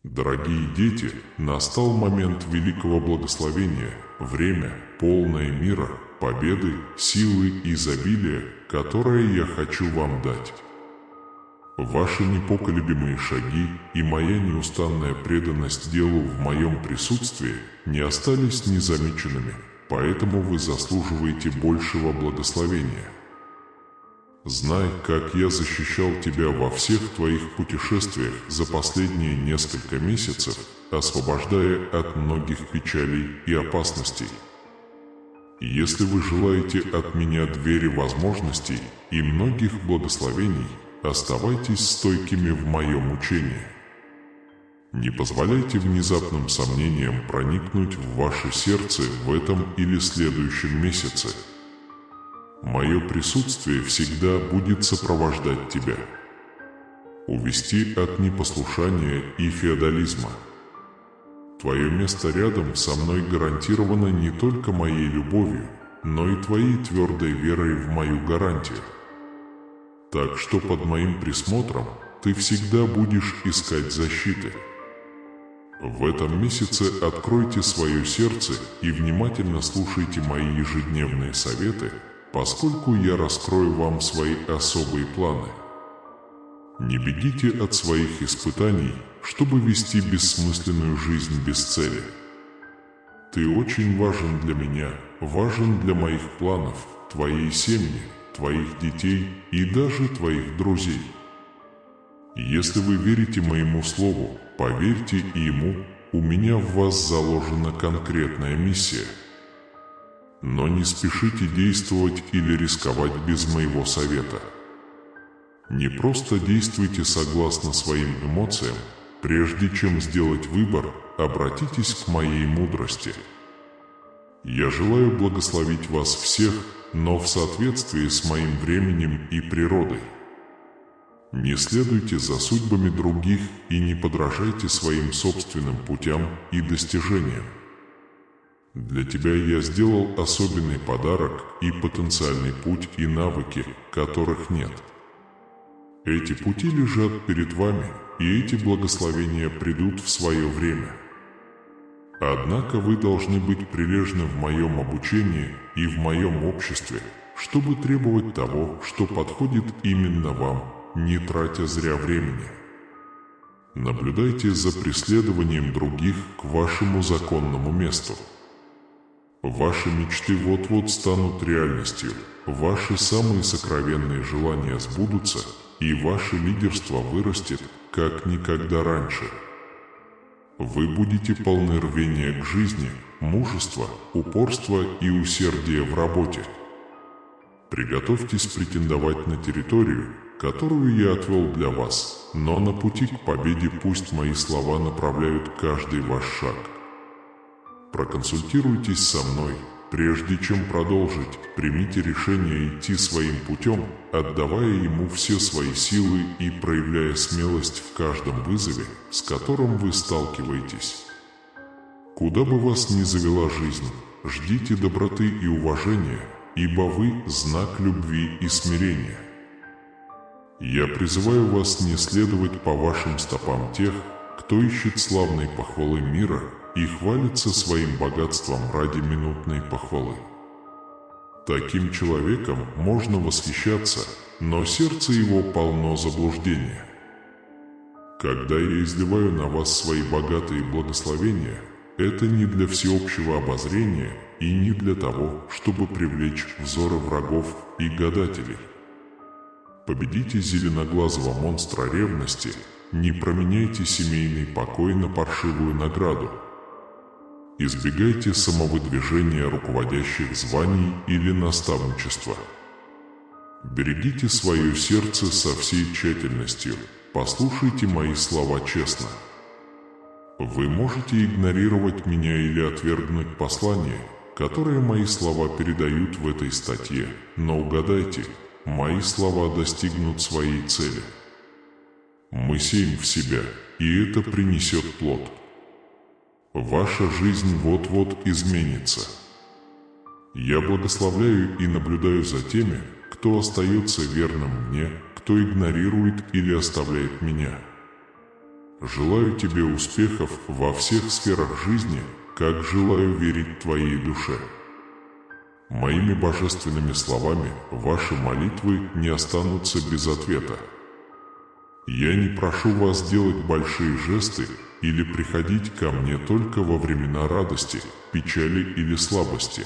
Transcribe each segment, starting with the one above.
Дорогие дети, настал момент великого благословения, время, полное мира, победы, силы и изобилия, которое я хочу вам дать. Ваши непоколебимые шаги и моя неустанная преданность делу в моем присутствии не остались незамеченными, поэтому вы заслуживаете большего благословения. Знай, как я защищал тебя во всех твоих путешествиях за последние несколько месяцев, освобождая от многих печалей и опасностей. Если вы желаете от меня двери возможностей и многих благословений, оставайтесь стойкими в моем учении. Не позволяйте внезапным сомнениям проникнуть в ваше сердце в этом или следующем месяце. Мое присутствие всегда будет сопровождать тебя. Увести от непослушания и феодализма. Твое место рядом со мной гарантировано не только моей любовью, но и твоей твердой верой в мою гарантию. Так что под моим присмотром ты всегда будешь искать защиты. В этом месяце откройте свое сердце и внимательно слушайте мои ежедневные советы, поскольку я раскрою вам свои особые планы. Не бегите от своих испытаний, чтобы вести бессмысленную жизнь без цели. Ты очень важен для меня, важен для моих планов, твоей семьи, твоих детей и даже твоих друзей. Если вы верите моему слову, поверьте и ему, у меня в вас заложена конкретная миссия. Но не спешите действовать или рисковать без моего совета. Не просто действуйте согласно своим эмоциям, прежде чем сделать выбор, обратитесь к моей мудрости. Я желаю благословить вас всех, но в соответствии с моим временем и природой. Не следуйте за судьбами других и не подражайте своим собственным путям и достижениям. Для тебя я сделал особенный подарок и потенциальный путь и навыки, которых нет. Эти пути лежат перед вами, и эти благословения придут в свое время. Однако вы должны быть прилежны в моем обучении и в моем обществе, чтобы требовать того, что подходит именно вам, не тратя зря времени. Наблюдайте за преследованием других к вашему законному месту. Ваши мечты вот-вот станут реальностью, ваши самые сокровенные желания сбудутся, и ваше лидерство вырастет, как никогда раньше. Вы будете полны рвения к жизни, мужества, упорства и усердия в работе. Приготовьтесь претендовать на территорию, которую я отвел для вас, но на пути к победе пусть мои слова направляют каждый ваш шаг. Проконсультируйтесь со мной, прежде чем продолжить, примите решение идти своим путем, отдавая ему все свои силы и проявляя смелость в каждом вызове, с которым вы сталкиваетесь. Куда бы вас ни завела жизнь, ждите доброты и уважения, ибо вы – знак любви и смирения. Я призываю вас не следовать по вашим стопам тех, кто ищет славной похвалы мира и хвалится своим богатством ради минутной похвалы. Таким человеком можно восхищаться, но сердце его полно заблуждения. Когда я изливаю на вас свои богатые благословения, это не для всеобщего обозрения и не для того, чтобы привлечь взоры врагов и гадателей. Победите зеленоглазого монстра ревности, не променяйте семейный покой на паршивую награду. Избегайте самовыдвижения руководящих званий или наставничества. Берегите свое сердце со всей тщательностью, послушайте мои слова честно. Вы можете игнорировать меня или отвергнуть послание, которое мои слова передают в этой статье, но угадайте, мои слова достигнут своей цели. Мы сеем в себя, и это принесет плод. Ваша жизнь вот-вот изменится. Я благословляю и наблюдаю за теми, кто остается верным мне, кто игнорирует или оставляет меня. Желаю тебе успехов во всех сферах жизни, как желаю верить твоей душе. Моими божественными словами ваши молитвы не останутся без ответа. Я не прошу вас делать большие жесты или приходить ко мне только во времена радости, печали или слабости.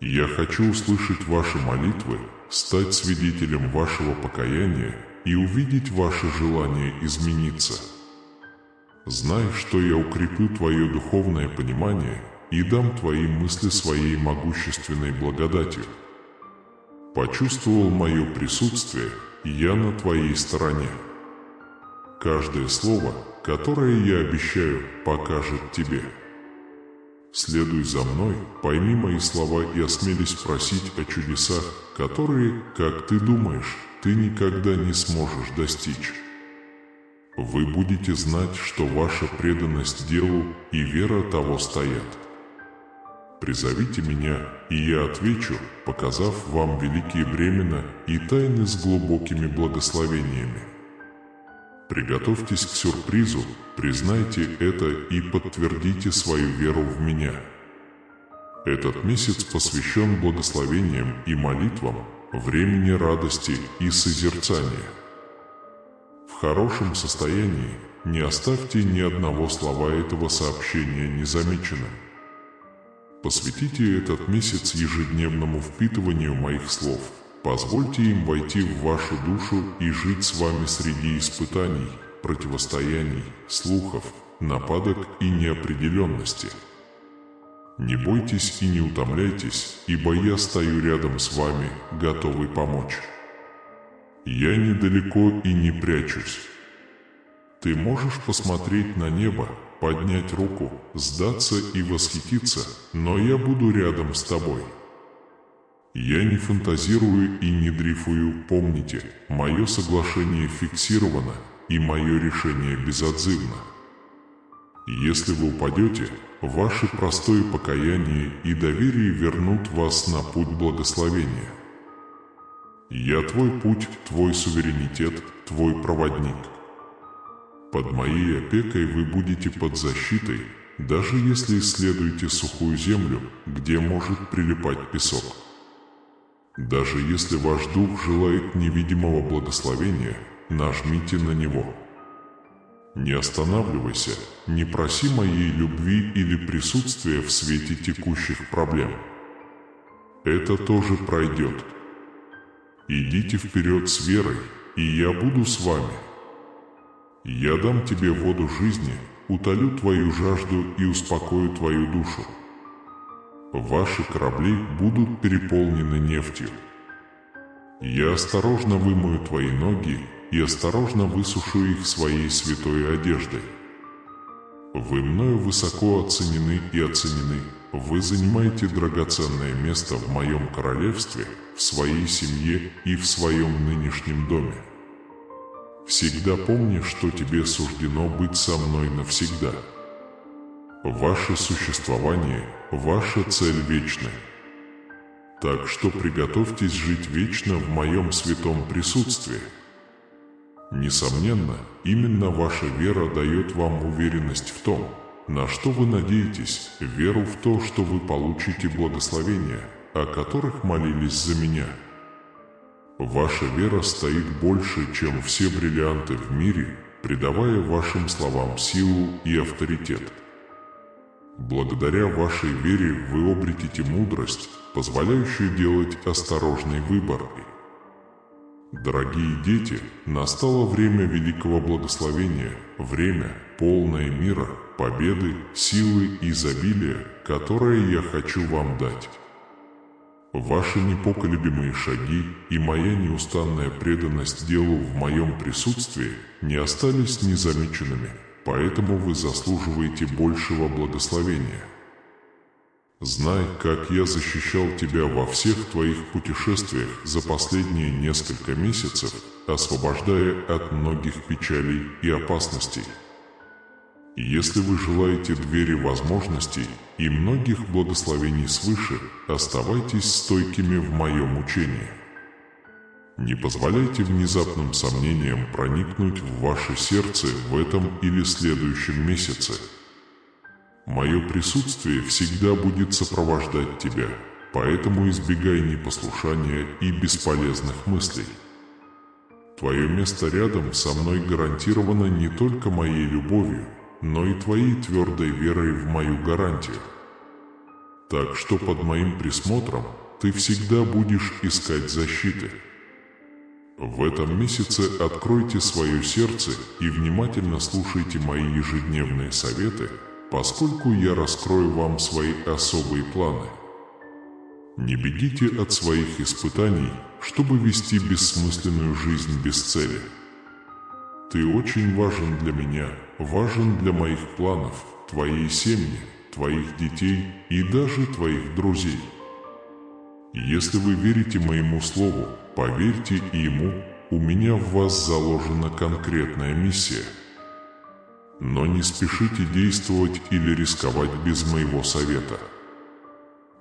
Я хочу услышать ваши молитвы, стать свидетелем вашего покаяния и увидеть ваше желание измениться. Знай, что я укреплю твое духовное понимание и дам твои мысли своей могущественной благодатью. Почувствовал мое присутствие, и я на твоей стороне. Каждое слово, которое я обещаю, покажет тебе. Следуй за мной, пойми мои слова и осмелись просить о чудесах, которые, как ты думаешь, ты никогда не сможешь достичь. Вы будете знать, что ваша преданность делу и вера того стоят. Призовите меня, и я отвечу, показав вам великие бремена и тайны с глубокими благословениями. Приготовьтесь к сюрпризу, признайте это и подтвердите свою веру в меня. Этот месяц посвящен благословениям и молитвам, времени радости и созерцания. В хорошем состоянии не оставьте ни одного слова этого сообщения незамеченным. Посвятите этот месяц ежедневному впитыванию моих слов. Позвольте им войти в вашу душу и жить с вами среди испытаний, противостояний, слухов, нападок и неопределенности. Не бойтесь и не утомляйтесь, ибо я стою рядом с вами, готовый помочь. Я недалеко и не прячусь. Ты можешь посмотреть на небо, поднять руку, сдаться и восхититься, но я буду рядом с тобой. Я не фантазирую и не дрейфую, помните, мое соглашение фиксировано, и мое решение безотзывно. Если вы упадете, ваше простое покаяние и доверие вернут вас на путь благословения. Я твой путь, твой суверенитет, твой проводник. Под моей опекой вы будете под защитой, даже если исследуете сухую землю, где может прилипать песок. Даже если ваш дух желает невидимого благословения, нажмите на него. Не останавливайся, не проси моей любви или присутствия в свете текущих проблем. Это тоже пройдет. Идите вперед с верой, и я буду с вами. Я дам тебе воду жизни, утолю твою жажду и успокою твою душу. Ваши корабли будут переполнены нефтью. Я осторожно вымою твои ноги и осторожно высушу их своей святой одеждой. Вы мною высоко оценены и оценены, вы занимаете драгоценное место в моем королевстве, в своей семье и в своем нынешнем доме. Всегда помни, что тебе суждено быть со мной навсегда. Ваше существование, ваша цель вечная. Так что приготовьтесь жить вечно в моем святом присутствии. Несомненно, именно ваша вера дает вам уверенность в том, на что вы надеетесь, веру в то, что вы получите благословения, о которых молились за меня. Ваша вера стоит больше, чем все бриллианты в мире, придавая вашим словам силу и авторитет. Благодаря вашей вере вы обретете мудрость, позволяющую делать осторожный выбор. Дорогие дети, настало время великого благословения, время, полное мира, победы, силы и изобилия, которое я хочу вам дать. Ваши непоколебимые шаги и моя неустанная преданность делу в моем присутствии не остались незамеченными, поэтому вы заслуживаете большего благословения. Знай, как я защищал тебя во всех твоих путешествиях за последние несколько месяцев, освобождая от многих печалей и опасностей. Если вы желаете двери возможностей и многих благословений свыше, оставайтесь стойкими в моем учении. Не позволяйте внезапным сомнениям проникнуть в ваше сердце в этом или следующем месяце. Мое присутствие всегда будет сопровождать тебя, поэтому избегай непослушания и бесполезных мыслей. Твое место рядом со мной гарантировано не только моей любовью, но и твоей твердой верой в мою гарантию. Так что под моим присмотром ты всегда будешь искать защиты. В этом месяце откройте свое сердце и внимательно слушайте мои ежедневные советы, поскольку я раскрою вам свои особые планы. Не бегите от своих испытаний, чтобы вести бессмысленную жизнь без цели. Ты очень важен для меня, важен для моих планов, твоей семьи, твоих детей и даже твоих друзей. Если вы верите моему слову, поверьте ему, у меня в вас заложена конкретная миссия. Но не спешите действовать или рисковать без моего совета.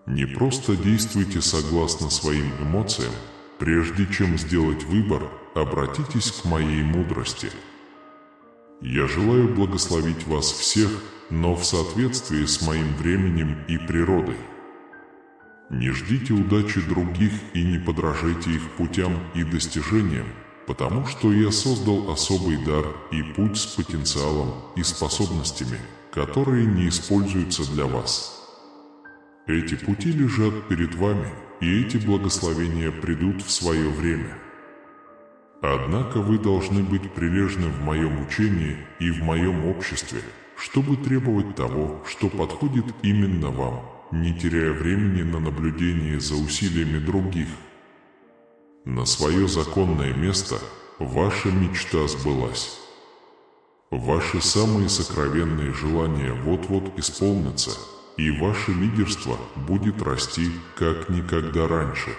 Не просто действуйте согласно своим эмоциям, прежде чем сделать выбор, обратитесь к моей мудрости. Я желаю благословить вас всех, но в соответствии с моим временем и природой. Не ждите удачи других и не подражайте их путям и достижениям, потому что я создал особый дар и путь с потенциалом и способностями, которые не используются для вас. Эти пути лежат перед вами, и эти благословения придут в свое время. Однако вы должны быть прилежны в моем учении и в моем обществе, чтобы требовать того, что подходит именно вам, не теряя времени на наблюдение за усилиями других. На свое законное место ваша мечта сбылась. Ваши самые сокровенные желания вот-вот исполнятся, и ваше лидерство будет расти, как никогда раньше.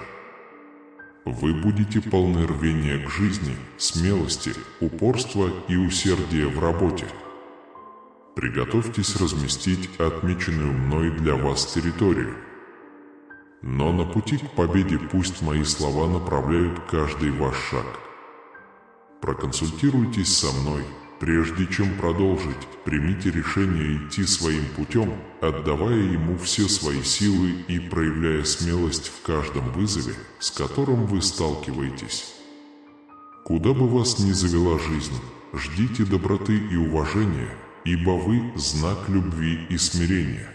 Вы будете полны рвения к жизни, смелости, упорства и усердия в работе. Приготовьтесь разместить отмеченную мной для вас территорию. Но на пути к победе пусть мои слова направляют каждый ваш шаг. Проконсультируйтесь со мной, прежде чем продолжить, примите решение идти своим путем, отдавая ему все свои силы и проявляя смелость в каждом вызове, с которым вы сталкиваетесь. Куда бы вас ни завела жизнь, ждите доброты и уважения, ибо вы – знак любви и смирения.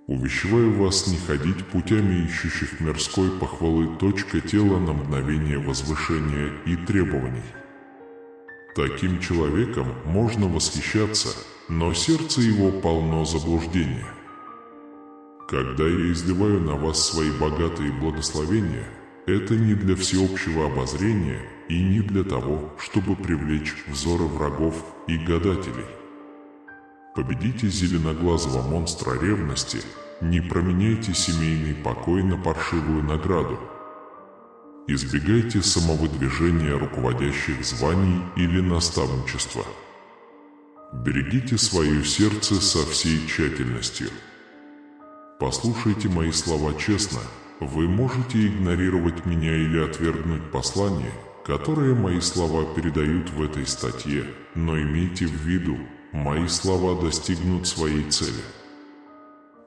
Увещеваю вас не ходить путями ищущих мирской похвалы, точка тела на мгновение возвышения и требований. Таким человеком можно восхищаться, но сердце его полно заблуждения. Когда я изливаю на вас свои богатые благословения, это не для всеобщего обозрения и не для того, чтобы привлечь взоры врагов и гадателей. Победите зеленоглазого монстра ревности, не променяйте семейный покой на паршивую награду. Избегайте самовыдвижения руководящих званий или наставничества. Берегите свое сердце со всей тщательностью. Послушайте мои слова честно, вы можете игнорировать меня или отвергнуть послание, которое мои слова передают в этой статье, но имейте в виду, мои слова достигнут своей цели.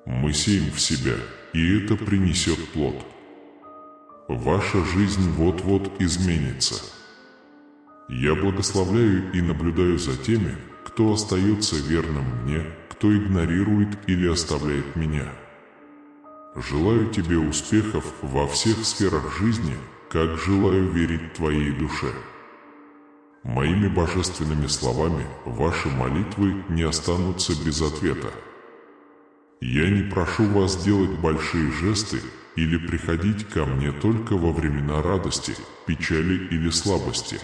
Мы сеем в себя, и это принесет плод. Ваша жизнь вот-вот изменится. Я благословляю и наблюдаю за теми, кто остается верным мне, кто игнорирует или оставляет меня. Желаю тебе успехов во всех сферах жизни, как желаю верить твоей душе. Моими божественными словами ваши молитвы не останутся без ответа. Я не прошу вас делать большие жесты или приходить ко мне только во времена радости, печали или слабости.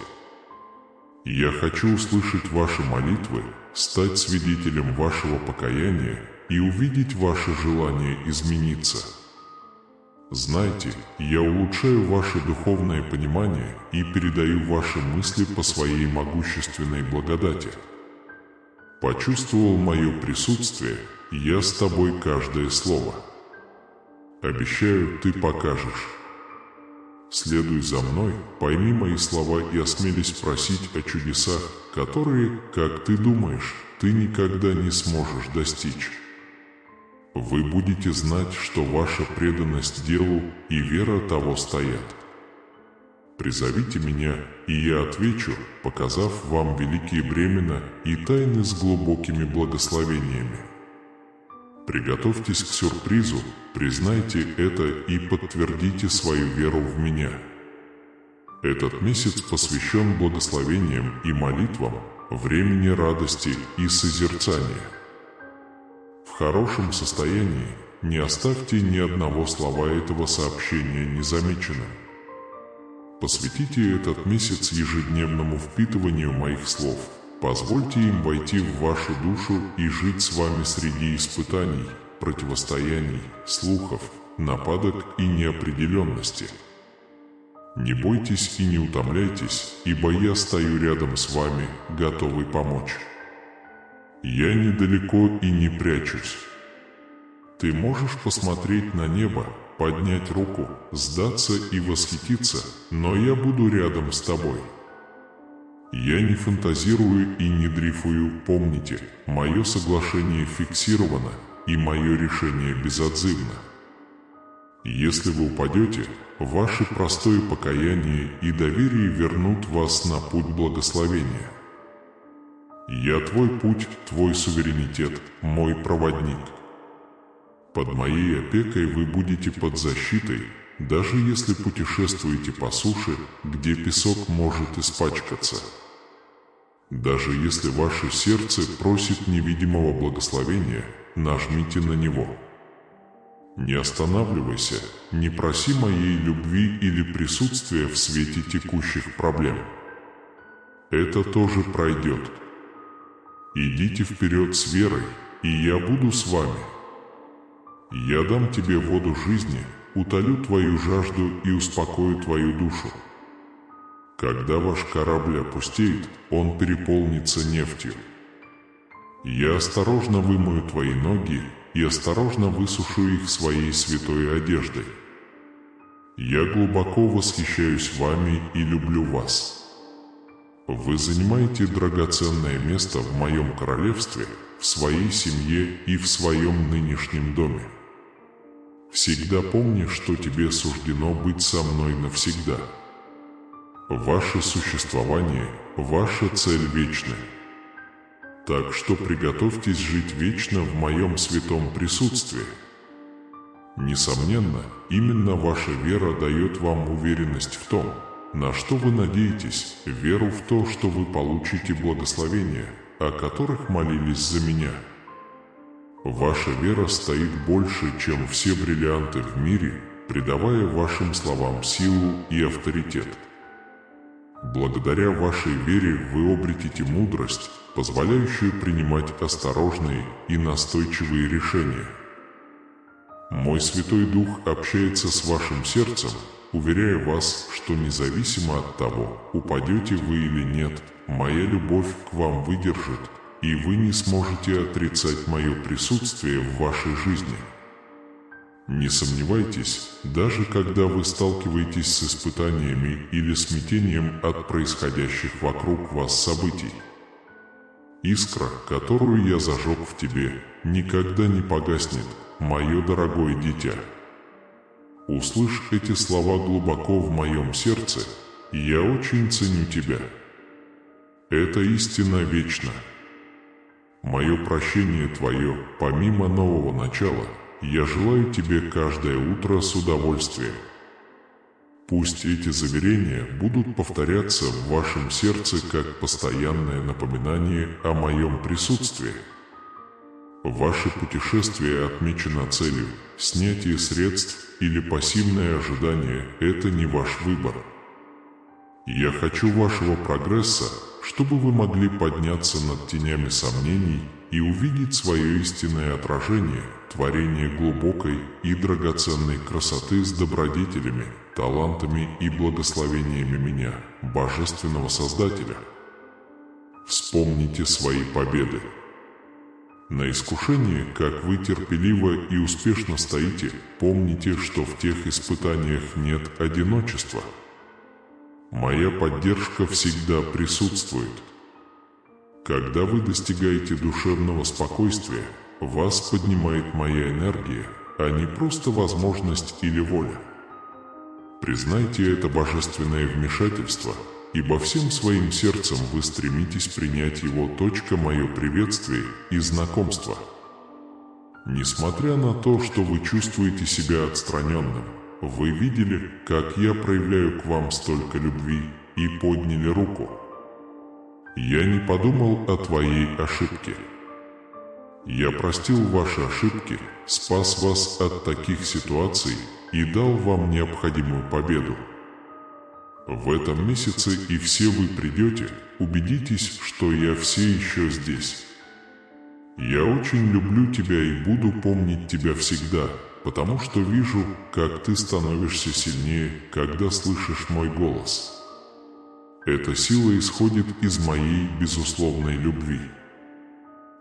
Я хочу услышать ваши молитвы, стать свидетелем вашего покаяния и увидеть ваше желание измениться. Знайте, я улучшаю ваше духовное понимание и передаю ваши мысли по своей могущественной благодати. Почувствовал мое присутствие, я с тобой каждое слово. Обещаю, ты покажешь. Следуй за мной, пойми мои слова и осмелись просить о чудесах, которые, как ты думаешь, ты никогда не сможешь достичь. Вы будете знать, что ваша преданность делу и вера того стоят. Призовите меня, и я отвечу, показав вам великие бремена и тайны с глубокими благословениями. Приготовьтесь к сюрпризу, признайте это и подтвердите свою веру в меня. Этот месяц посвящен благословениям и молитвам, времени радости и созерцания. В хорошем состоянии не оставьте ни одного слова этого сообщения незамеченным. Посвятите этот месяц ежедневному впитыванию моих слов. Позвольте им войти в вашу душу и жить с вами среди испытаний, противостояний, слухов, нападок и неопределенности. Не бойтесь и не утомляйтесь, ибо я стою рядом с вами, готовый помочь. Я недалеко и не прячусь. Ты можешь посмотреть на небо, поднять руку, сдаться и восхититься, но я буду рядом с тобой. Я не фантазирую и не дрейфую, помните, мое соглашение фиксировано, и мое решение безотзывно. Если вы упадете, ваше простое покаяние и доверие вернут вас на путь благословения. Я твой путь, твой суверенитет, мой проводник. Под моей опекой вы будете под защитой, даже если путешествуете по суше, где песок может испачкаться. Даже если ваше сердце просит невидимого благословения, нажмите на него. Не останавливайся, не проси моей любви или присутствия в свете текущих проблем. Это тоже пройдет. Идите вперед с верой, и я буду с вами. Я дам тебе воду жизни, утолю твою жажду и успокою твою душу. Когда ваш корабль опустеет, он переполнится нефтью. Я осторожно вымою твои ноги и осторожно высушу их своей святой одеждой. Я глубоко восхищаюсь вами и люблю вас. Вы занимаете драгоценное место в моем королевстве, в своей семье и в своем нынешнем доме. Всегда помни, что тебе суждено быть со мной навсегда. Ваше существование, ваша цель вечны. Так что приготовьтесь жить вечно в моем святом присутствии. Несомненно, именно ваша вера дает вам уверенность в том, на что вы надеетесь, веру в то, что вы получите благословения, о которых молились за меня. Ваша вера стоит больше, чем все бриллианты в мире, придавая вашим словам силу и авторитет. Благодаря вашей вере вы обретете мудрость, позволяющую принимать осторожные и настойчивые решения. Мой Святой Дух общается с вашим сердцем, уверяя вас, что независимо от того, упадете вы или нет, моя любовь к вам выдержит, и вы не сможете отрицать мое присутствие в вашей жизни. Не сомневайтесь, даже когда вы сталкиваетесь с испытаниями или смятением от происходящих вокруг вас событий. Искра, которую я зажег в тебе, никогда не погаснет, мое дорогое дитя. Услышь эти слова глубоко в моем сердце, и я очень ценю тебя. Это истина вечна. Мое прощение твое, помимо нового начала, я желаю тебе каждое утро с удовольствием. Пусть эти заверения будут повторяться в вашем сердце как постоянное напоминание о моем присутствии. Ваше путешествие отмечено целью, снятие средств или пассивное ожидание – это не ваш выбор. Я хочу вашего прогресса, чтобы вы могли подняться над тенями сомнений и увидеть свое истинное отражение, творение глубокой и драгоценной красоты с добродетелями, талантами и благословениями меня, Божественного Создателя. Вспомните свои победы. На искушении, как вы терпеливо и успешно стоите, помните, что в тех испытаниях нет одиночества. Моя поддержка всегда присутствует. Когда вы достигаете душевного спокойствия, вас поднимает моя энергия, а не просто возможность или воля. Признайте это божественное вмешательство, ибо всем своим сердцем вы стремитесь принять его. Мое приветствие и знакомство. Несмотря на то, что вы чувствуете себя отстраненным, вы видели, как я проявляю к вам столько любви, и подняли руку. Я не подумал о твоей ошибке. Я простил ваши ошибки, спас вас от таких ситуаций и дал вам необходимую победу. В этом месяце и все вы придете, убедитесь, что я все еще здесь. Я очень люблю тебя и буду помнить тебя всегда, потому что вижу, как ты становишься сильнее, когда слышишь мой голос. Эта сила исходит из моей безусловной любви.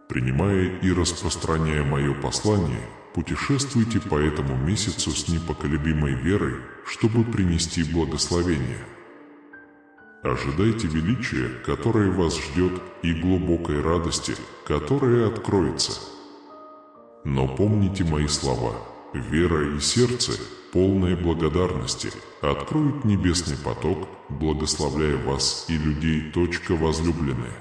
Принимая и распространяя мое послание, путешествуйте по этому месяцу с непоколебимой верой, чтобы принести благословение. Ожидайте величия, которое вас ждет, и глубокой радости, которая откроется. Но помните мои слова: вера и сердце, полное благодарности, откроют небесный поток, благословляя вас и людей. Возлюбленные.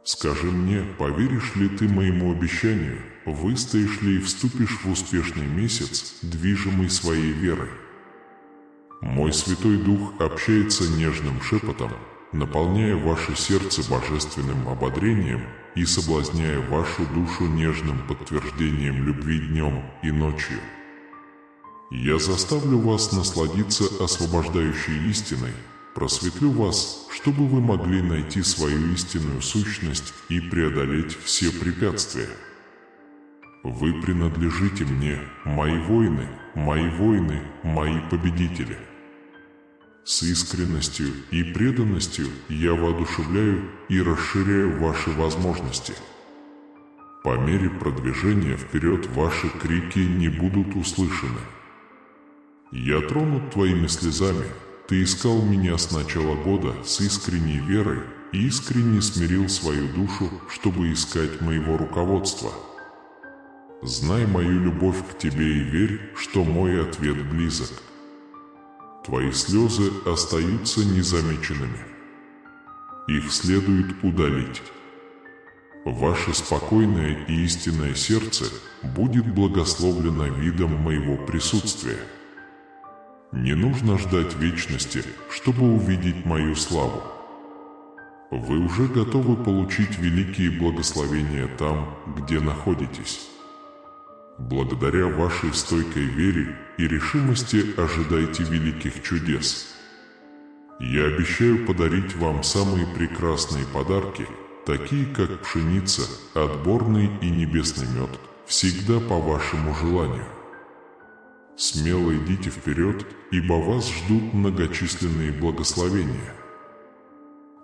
Скажи мне, поверишь ли ты моему обещанию, выстоишь ли и вступишь в успешный месяц, движимый своей верой? Мой Святой Дух общается нежным шепотом, наполняя ваше сердце божественным ободрением и соблазняя вашу душу нежным подтверждением любви днем и ночью. Я заставлю вас насладиться освобождающей истиной, просветлю вас, чтобы вы могли найти свою истинную сущность и преодолеть все препятствия. Вы принадлежите мне, мои воины, мои победители. С искренностью и преданностью я воодушевляю и расширяю ваши возможности. По мере продвижения вперед ваши крики не будут услышаны. Я тронут твоими слезами. Ты искал меня с начала года с искренней верой и искренне смирил свою душу, чтобы искать моего руководства. Знай мою любовь к тебе и верь, что мой ответ близок. Твои слезы остаются незамеченными. Их следует удалить. Ваше спокойное и истинное сердце будет благословлено видом моего присутствия. Не нужно ждать вечности, чтобы увидеть мою славу. Вы уже готовы получить великие благословения там, где находитесь. Благодаря вашей стойкой вере и решимости ожидайте великих чудес. Я обещаю подарить вам самые прекрасные подарки, такие как пшеница, отборный и небесный мед, всегда по вашему желанию. Смело идите вперед, ибо вас ждут многочисленные благословения.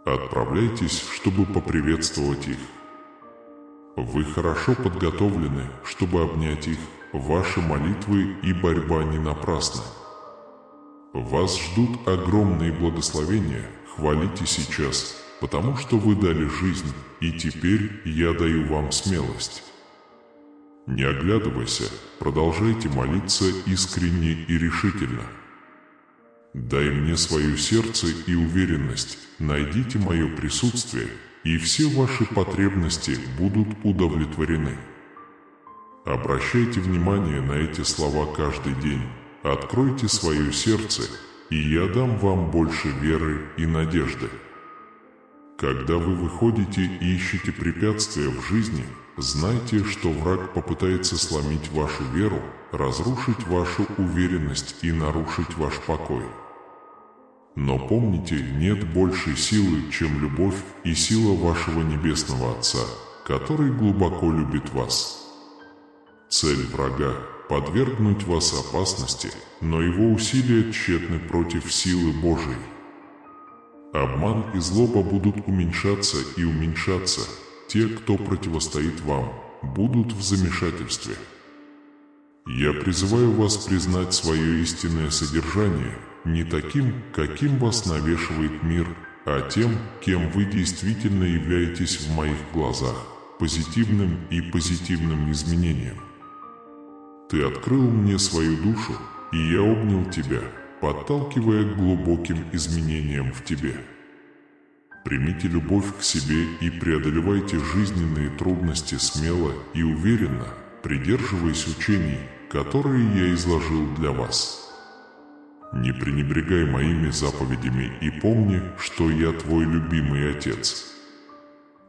Отправляйтесь, чтобы поприветствовать их. Вы хорошо подготовлены, чтобы обнять их, ваши молитвы и борьба не напрасны. Вас ждут огромные благословения, хвалите сейчас, потому что вы дали жизнь, и теперь я даю вам смелость. Не оглядывайся, продолжайте молиться искренне и решительно. Дай мне свое сердце и уверенность, найдите мое присутствие, и все ваши потребности будут удовлетворены. Обращайте внимание на эти слова каждый день, откройте свое сердце, и я дам вам больше веры и надежды. Когда вы выходите и ищете препятствия в жизни, знайте, что враг попытается сломить вашу веру, разрушить вашу уверенность и нарушить ваш покой. Но помните, нет большей силы, чем любовь и сила вашего Небесного Отца, который глубоко любит вас. Цель врага – подвергнуть вас опасности, но его усилия тщетны против силы Божией. Обман и злоба будут уменьшаться и уменьшаться, те, кто противостоит вам, будут в замешательстве. Я призываю вас признать свое истинное содержание не таким, каким вас навешивает мир, а тем, кем вы действительно являетесь в моих глазах, позитивным и позитивным изменением. Ты открыл мне свою душу, и я обнял тебя, подталкивая к глубоким изменениям в тебе. Примите любовь к себе и преодолевайте жизненные трудности смело и уверенно, придерживаясь учений, которые я изложил для вас. Не пренебрегай моими заповедями и помни, что я твой любимый Отец.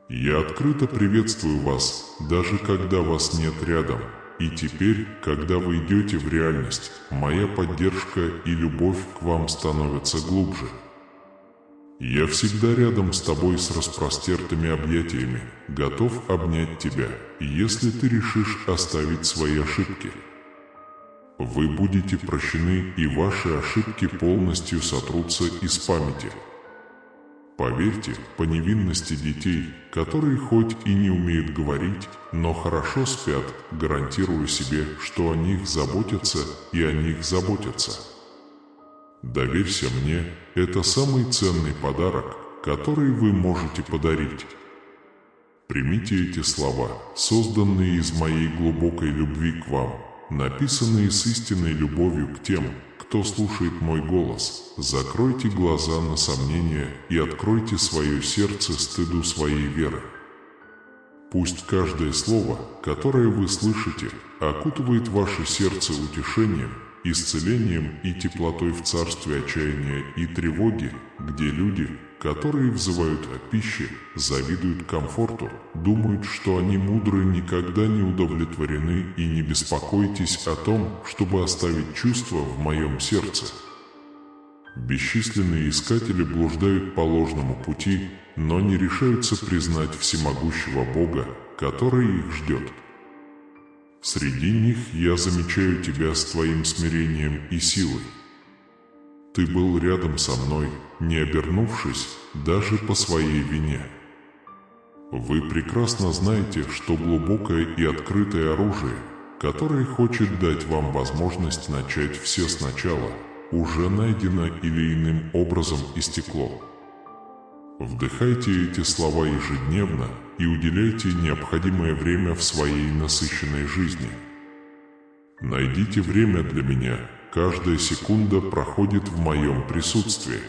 Я открыто приветствую вас, даже когда вас нет рядом, и теперь, когда вы идете в реальность, моя поддержка и любовь к вам становятся глубже. Я всегда рядом с тобой с распростертыми объятиями, готов обнять тебя, если ты решишь оставить свои ошибки. Вы будете прощены, и ваши ошибки полностью сотрутся из памяти. Поверьте, по невинности детей, которые хоть и не умеют говорить, но хорошо спят, гарантирую себе, что о них заботятся и о них заботятся. Доверься мне, это самый ценный подарок, который вы можете подарить. Примите эти слова, созданные из моей глубокой любви к вам, написанные с истинной любовью к тем, кто слушает мой голос. Закройте глаза на сомнения и откройте свое сердце стыду своей веры. Пусть каждое слово, которое вы слышите, окутывает ваше сердце утешением, исцелением и теплотой в царстве отчаяния и тревоги, где люди, которые взывают о пище, завидуют комфорту, думают, что они мудры, никогда не удовлетворены, и не беспокойтесь о том, чтобы оставить чувства в моем сердце. Бесчисленные искатели блуждают по ложному пути, но не решаются признать всемогущего Бога, который их ждет. Среди них я замечаю тебя с твоим смирением и силой. Ты был рядом со мной, не обернувшись, даже по своей вине. Вы прекрасно знаете, что глубокое и открытое оружие, которое хочет дать вам возможность начать все сначала, уже найдено или иным образом истекло. Вдыхайте эти слова ежедневно и уделяйте необходимое время в своей насыщенной жизни. Найдите время для меня, каждая секунда проходит в моем присутствии.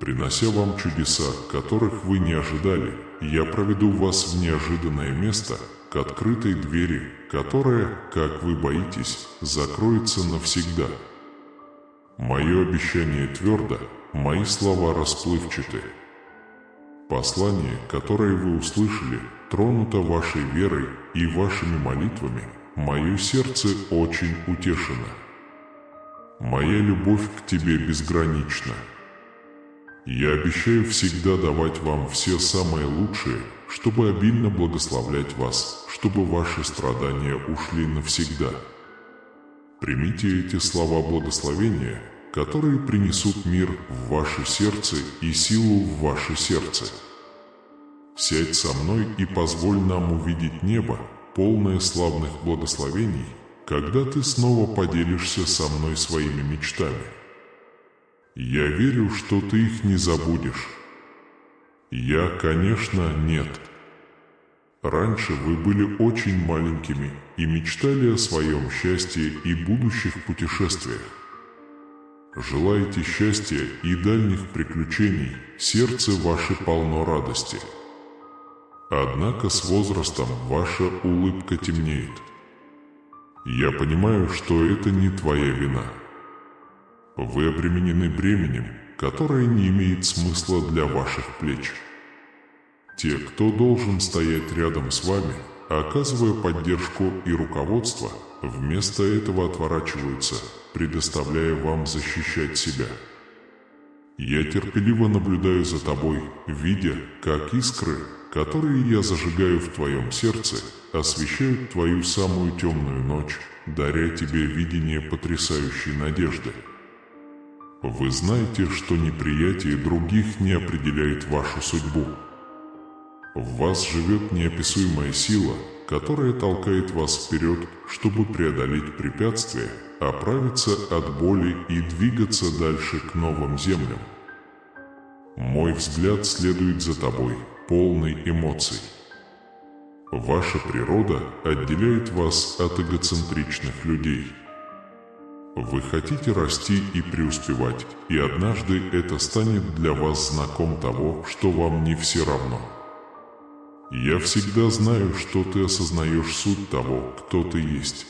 Принося вам чудеса, которых вы не ожидали, я проведу вас в неожиданное место, к открытой двери, которая, как вы боитесь, закроется навсегда. Мое обещание твердо, мои слова расплывчаты. Послание, которое вы услышали, тронуто вашей верой и вашими молитвами. Мое сердце очень утешено. Моя любовь к тебе безгранична. Я обещаю всегда давать вам все самое лучшее, чтобы обильно благословлять вас, чтобы ваши страдания ушли навсегда. Примите эти слова благословения, которые принесут мир в ваше сердце и силу в ваше сердце. Сядь со мной и позволь нам увидеть небо, полное славных благословений, когда ты снова поделишься со мной своими мечтами. Я верю, что ты их не забудешь. Я, конечно, нет. Раньше вы были очень маленькими и мечтали о своем счастье и будущих путешествиях. Желаете счастья и дальних приключений, сердце ваше полно радости. Однако с возрастом ваша улыбка темнеет. Я понимаю, что это не твоя вина. Вы обременены бременем, которое не имеет смысла для ваших плеч. Те, кто должен стоять рядом с вами, оказывая поддержку и руководство, вместо этого отворачиваются, предоставляя вам защищать себя. Я терпеливо наблюдаю за тобой, видя, как искры, которые я зажигаю в твоем сердце, освещают твою самую темную ночь, даря тебе видение потрясающей надежды. Вы знаете, что неприятие других не определяет вашу судьбу. В вас живет неописуемая сила, которая толкает вас вперед, чтобы преодолеть препятствия, оправиться от боли и двигаться дальше к новым землям. Мой взгляд следует за тобой, полный эмоций. Ваша природа отделяет вас от эгоцентричных людей. Вы хотите расти и преуспевать, и однажды это станет для вас знаком того, что вам не все равно. Я всегда знаю, что ты осознаешь суть того, кто ты есть.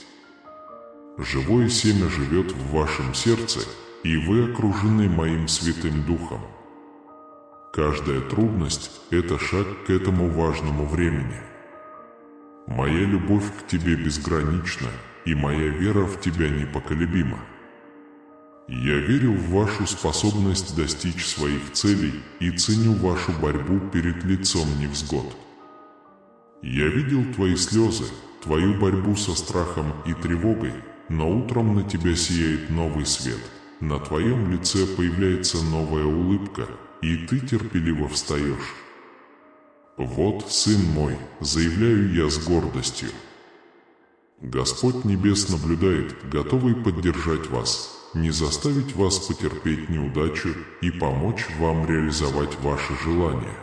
Живое семя живет в вашем сердце, и вы окружены моим Святым Духом. Каждая трудность – это шаг к этому важному времени. Моя любовь к тебе безгранична, и моя вера в тебя непоколебима. Я верю в вашу способность достичь своих целей и ценю вашу борьбу перед лицом невзгод. Я видел твои слезы, твою борьбу со страхом и тревогой, но утром на тебя сияет новый свет, на твоем лице появляется новая улыбка, и ты терпеливо встаешь. Вот, сын мой, заявляю я с гордостью. Господь Небес наблюдает, готовый поддержать вас, не заставить вас потерпеть неудачу и помочь вам реализовать ваши желания.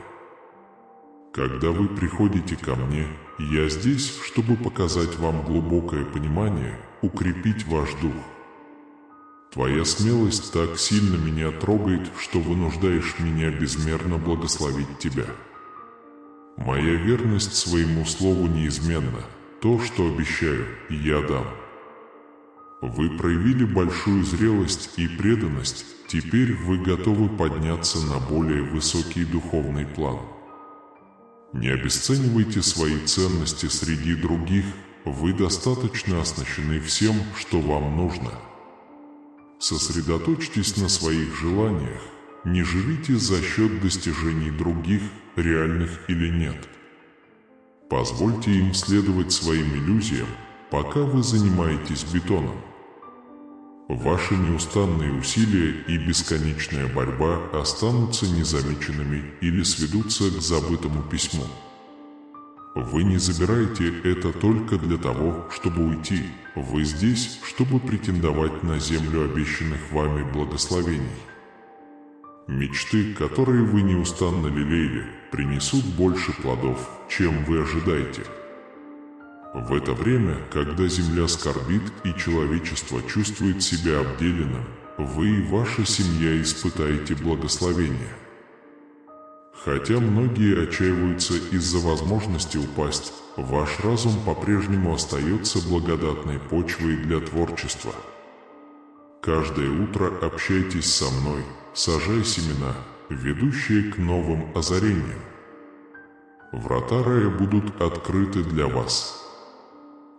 Когда вы приходите ко мне, я здесь, чтобы показать вам глубокое понимание, укрепить ваш дух. Твоя смелость так сильно меня трогает, что вынуждаешь меня безмерно благословить тебя. Моя верность своему слову неизменна. То, что обещаю, я дам. Вы проявили большую зрелость и преданность, теперь вы готовы подняться на более высокий духовный план. Не обесценивайте свои ценности среди других, вы достаточно оснащены всем, что вам нужно. Сосредоточьтесь на своих желаниях, не живите за счет достижений других, реальных или нет. Позвольте им следовать своим иллюзиям, пока вы занимаетесь бетоном. Ваши неустанные усилия и бесконечная борьба останутся незамеченными или сведутся к забытому письму. Вы не забираете это только для того, чтобы уйти. Вы здесь, чтобы претендовать на землю обещанных вами благословений. Мечты, которые вы неустанно лелеяли, принесут больше плодов, чем вы ожидаете. В это время, когда земля скорбит и человечество чувствует себя обделенным, вы и ваша семья испытаете благословение. Хотя многие отчаиваются из-за возможности упасть, ваш разум по-прежнему остается благодатной почвой для творчества. Каждое утро общайтесь со мной, сажай семена, ведущие к новым озарениям. Врата рая будут открыты для вас.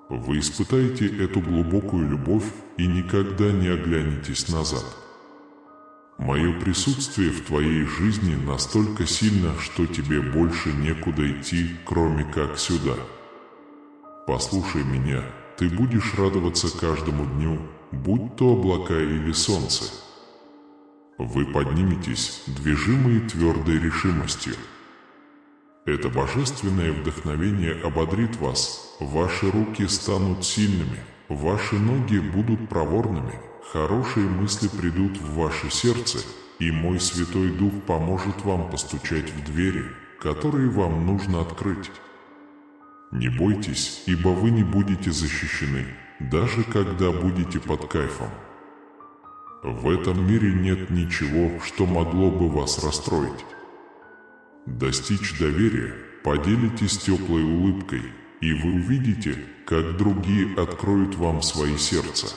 Вы испытаете эту глубокую любовь и никогда не оглянетесь назад. Мое присутствие в твоей жизни настолько сильно, что тебе больше некуда идти, кроме как сюда. Послушай меня, ты будешь радоваться каждому дню, будь то облака или солнце. Вы подниметесь, движимые твердой решимостью. Это божественное вдохновение ободрит вас, ваши руки станут сильными, ваши ноги будут проворными, хорошие мысли придут в ваше сердце, и мой Святой Дух поможет вам постучать в двери, которые вам нужно открыть. Не бойтесь, ибо вы не будете защищены, даже когда будете под кайфом. В этом мире нет ничего, что могло бы вас расстроить. Достичь доверия, поделитесь теплой улыбкой, и вы увидите, как другие откроют вам свои сердца.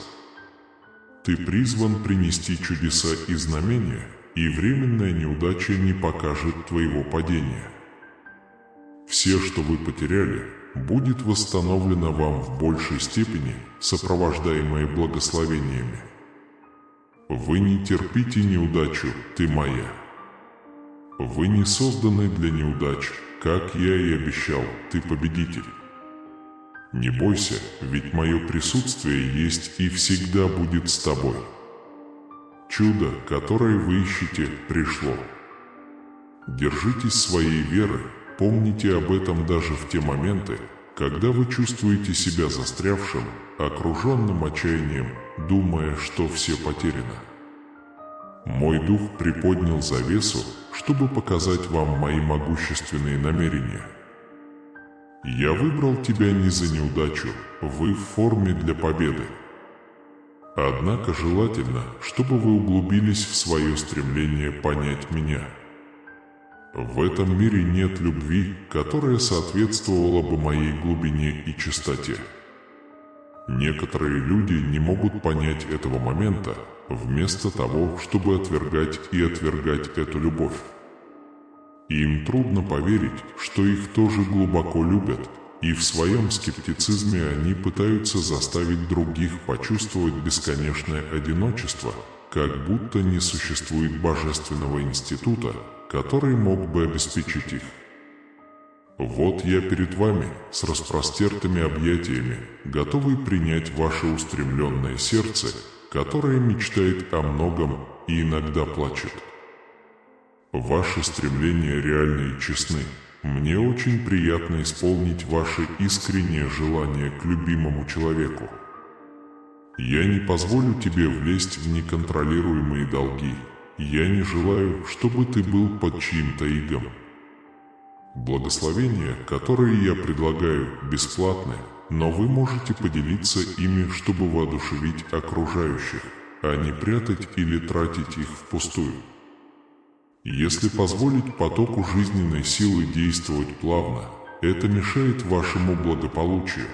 Ты призван принести чудеса и знамения, и временная неудача не покажет твоего падения. Все, что вы потеряли, будет восстановлено вам в большей степени, сопровождаемое благословениями. Вы не терпите неудачу, ты моя. Вы не созданы для неудач, как я и обещал, ты победитель. Не бойся, ведь мое присутствие есть и всегда будет с тобой. Чудо, которое вы ищете, пришло. Держитесь своей веры, помните об этом даже в те моменты, когда вы чувствуете себя застрявшим, окруженным отчаянием, думая, что все потеряно. Мой дух приподнял завесу, чтобы показать вам мои могущественные намерения. Я выбрал тебя не за неудачу, вы в форме для победы. Однако желательно, чтобы вы углубились в свое стремление понять меня. В этом мире нет любви, которая соответствовала бы моей глубине и чистоте. Некоторые люди не могут понять этого момента, вместо того, чтобы отвергать эту любовь. Им трудно поверить, что их тоже глубоко любят, и в своем скептицизме они пытаются заставить других почувствовать бесконечное одиночество, как будто не существует божественного института, который мог бы обеспечить их. Вот я перед вами, с распростертыми объятиями, готовый принять ваше устремленное сердце, которое мечтает о многом и иногда плачет. Ваши стремления реальны и честны. Мне очень приятно исполнить ваше искреннее желание к любимому человеку. Я не позволю тебе влезть в неконтролируемые долги. Я не желаю, чтобы ты был под чьим-то игом. Благословения, которые я предлагаю, бесплатны, но вы можете поделиться ими, чтобы воодушевить окружающих, а не прятать или тратить их впустую. Если позволить потоку жизненной силы действовать плавно, это мешает вашему благополучию.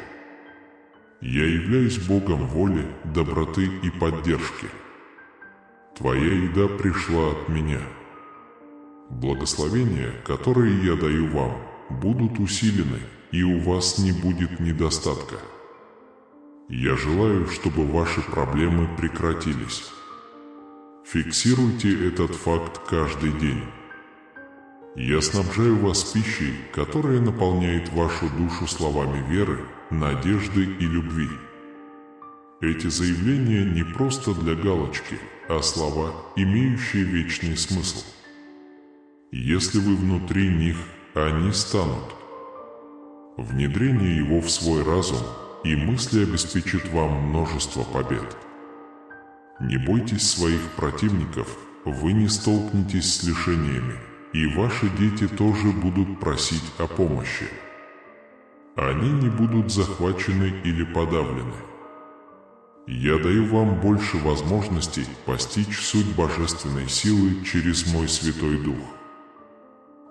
Я являюсь Богом воли, доброты и поддержки. Твоя еда пришла от меня. Благословения, которые я даю вам, будут усилены, и у вас не будет недостатка. Я желаю, чтобы ваши проблемы прекратились. Фиксируйте этот факт каждый день. Я снабжаю вас пищей, которая наполняет вашу душу словами веры, надежды и любви. Эти заявления не просто для галочки, а слова, имеющие вечный смысл. Если вы внутри них, они станут. Внедрение его в свой разум и мысли обеспечит вам множество побед. Не бойтесь своих противников, вы не столкнетесь с лишениями, и ваши дети тоже будут просить о помощи. Они не будут захвачены или подавлены. Я даю вам больше возможностей постичь суть божественной силы через мой Святой Дух.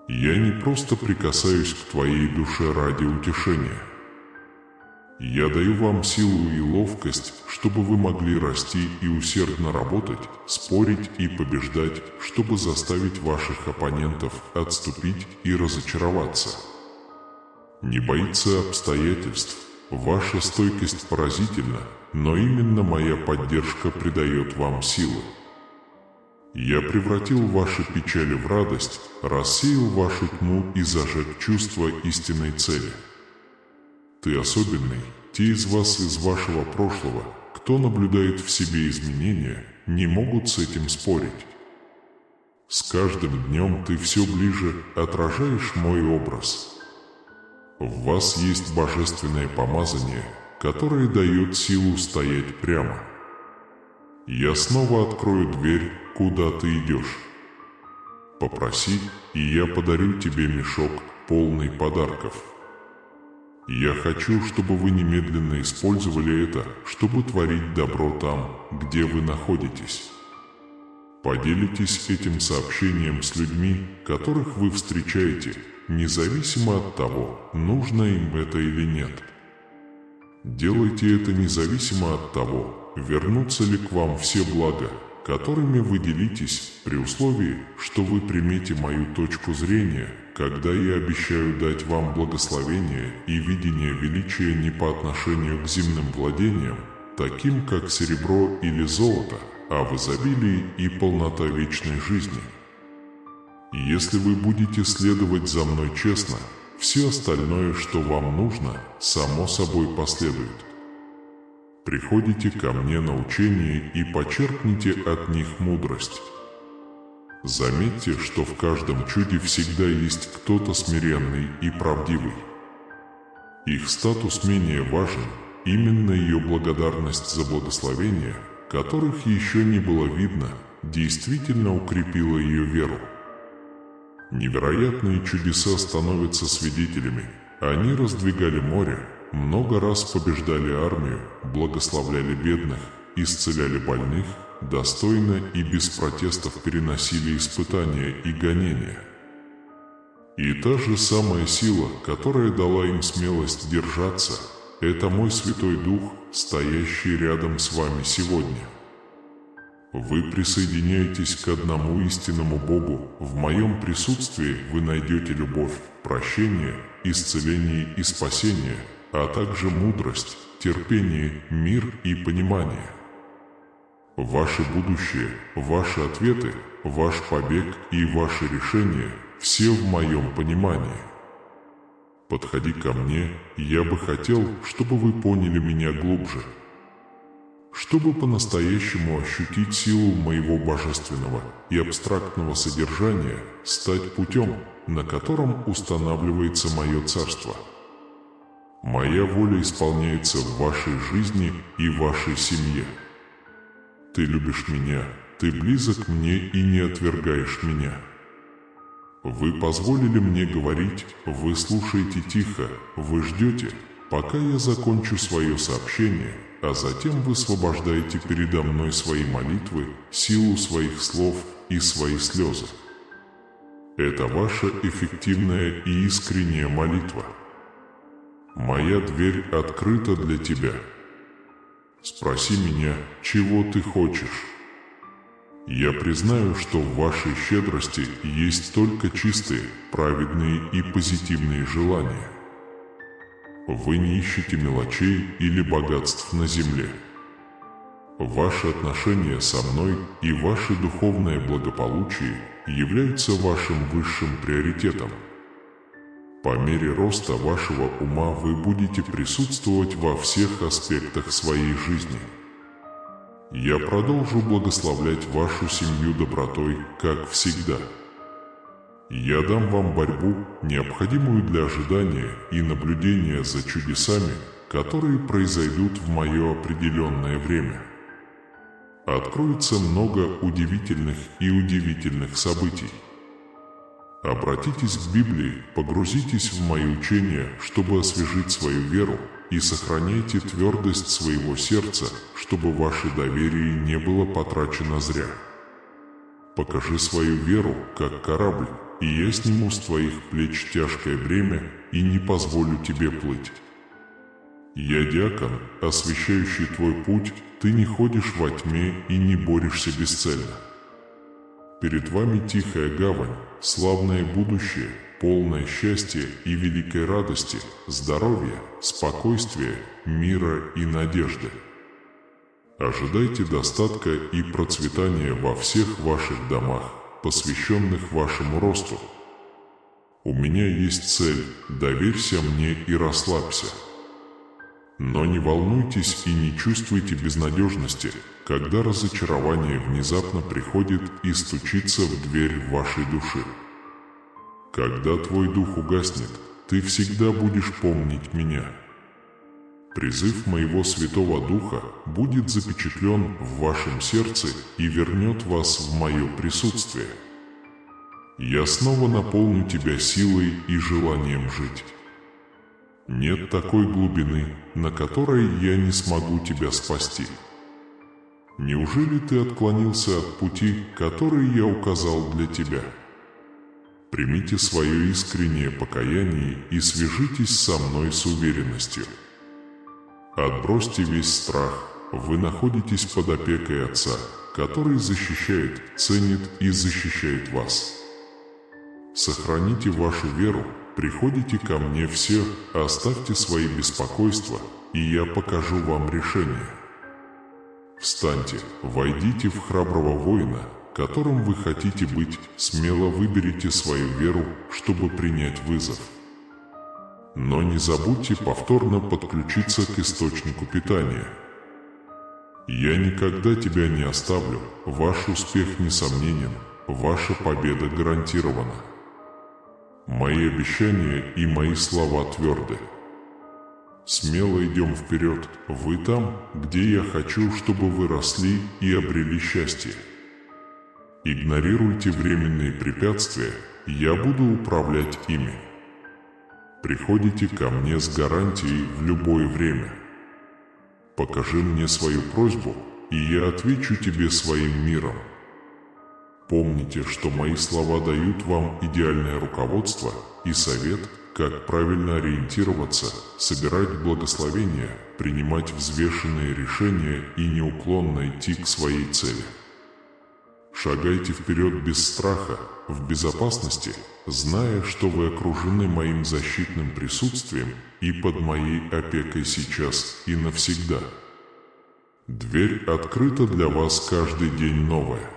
Я не просто прикасаюсь к твоей душе ради утешения. Я даю вам силу и ловкость, чтобы вы могли расти и усердно работать, спорить и побеждать, чтобы заставить ваших оппонентов отступить и разочароваться. Не боится обстоятельств. Ваша стойкость поразительна, но именно моя поддержка придает вам силы. Я превратил ваши печали в радость, рассеял вашу тьму и зажег чувство истинной цели. Ты особенный, те из вас из вашего прошлого, кто наблюдает в себе изменения, не могут с этим спорить. С каждым днем ты все ближе отражаешь мой образ. В вас есть божественное помазание, которое дает силу стоять прямо. Я снова открою дверь, куда ты идешь. Попроси, и я подарю тебе мешок, полный подарков. Я хочу, чтобы вы немедленно использовали это, чтобы творить добро там, где вы находитесь. Поделитесь этим сообщением с людьми, которых вы встречаете, независимо от того, нужно им это или нет. Делайте это независимо от того, вернутся ли к вам все блага, которыми вы делитесь, при условии, что вы примете мою точку зрения, когда я обещаю дать вам благословение и видение величия не по отношению к земным владениям, таким как серебро или золото, а в изобилии и полнота вечной жизни. Если вы будете следовать за мной честно, все остальное, что вам нужно, само собой последует. Приходите ко мне на учение и почерпните от них мудрость. Заметьте, что в каждом чуде всегда есть кто-то смиренный и правдивый. Их статус менее важен, именно ее благодарность за благословения, которых еще не было видно, действительно укрепила ее веру. Невероятные чудеса становятся свидетелями. Они раздвигали море, много раз побеждали армию, благословляли бедных, исцеляли больных, достойно и без протестов переносили испытания и гонения. И та же самая сила, которая дала им смелость держаться, это мой Святой Дух, стоящий рядом с вами сегодня. Вы присоединяетесь к одному истинному Богу. В моем присутствии вы найдете любовь, прощение, исцеление и спасение, а также мудрость, терпение, мир и понимание. Ваше будущее, ваши ответы, ваш побег и ваши решения – все в моем понимании. Подходи ко мне, я бы хотел, чтобы вы поняли меня глубже. Чтобы по-настоящему ощутить силу моего божественного и абстрактного содержания, стать путем, на котором устанавливается мое царство. Моя воля исполняется в вашей жизни и вашей семье. Ты любишь меня, ты близок мне и не отвергаешь меня. Вы позволили мне говорить, вы слушаете тихо, вы ждете, пока я закончу свое сообщение, а затем вы высвобождаете передо мной свои молитвы, силу своих слов и свои слезы. Это ваша эффективная и искренняя молитва. Моя дверь открыта для тебя. Спроси меня, чего ты хочешь. Я признаю, что в вашей щедрости есть только чистые, праведные и позитивные желания. Вы не ищете мелочей или богатств на земле. Ваши отношения со мной и ваше духовное благополучие являются вашим высшим приоритетом. По мере роста вашего ума вы будете присутствовать во всех аспектах своей жизни. Я продолжу благословлять вашу семью добротой, как всегда. Я дам вам борьбу, необходимую для ожидания и наблюдения за чудесами, которые произойдут в мое определенное время. Откроется много удивительных событий. Обратитесь к Библии, погрузитесь в мои учения, чтобы освежить свою веру, и сохраняйте твердость своего сердца, чтобы ваше доверие не было потрачено зря. Покажи свою веру, как корабль, и я сниму с твоих плеч тяжкое бремя и не позволю тебе плыть. Я диакон, освещающий твой путь, ты не ходишь во тьме и не борешься бесцельно. Перед вами тихая гавань, славное будущее, полное счастья и великой радости, здоровья, спокойствия, мира и надежды. Ожидайте достатка и процветания во всех ваших домах, посвященных вашему росту. У меня есть цель, доверься мне и расслабься. Но не волнуйтесь и не чувствуйте безнадежности, когда разочарование внезапно приходит и стучится в дверь вашей души. Когда твой дух угаснет, ты всегда будешь помнить меня. Призыв моего Святого Духа будет запечатлен в вашем сердце и вернет вас в мое присутствие. Я снова наполню тебя силой и желанием жить. Нет такой глубины, на которой я не смогу тебя спасти. Неужели ты отклонился от пути, который я указал для тебя? Примите свое искреннее покаяние и свяжитесь со мной с уверенностью. Отбросьте весь страх, вы находитесь под опекой Отца, который защищает, ценит и защищает вас. Сохраните вашу веру, приходите ко мне все, оставьте свои беспокойства, и я покажу вам решение. Встаньте, войдите в храброго воина, которым вы хотите быть, смело выберите свою веру, чтобы принять вызов. Но не забудьте повторно подключиться к источнику питания. Я никогда тебя не оставлю, ваш успех несомненен, ваша победа гарантирована. Мои обещания и мои слова тверды. Смело идем вперед, вы там, где я хочу, чтобы вы росли и обрели счастье. Игнорируйте временные препятствия, я буду управлять ими. Приходите ко мне с гарантией в любое время. Покажи мне свою просьбу, и я отвечу тебе своим миром. Помните, что мои слова дают вам идеальное руководство и совет, как правильно ориентироваться, собирать благословения, принимать взвешенные решения и неуклонно идти к своей цели. Шагайте вперед без страха, в безопасности, зная, что вы окружены моим защитным присутствием и под моей опекой сейчас и навсегда. Дверь открыта для вас каждый день новая.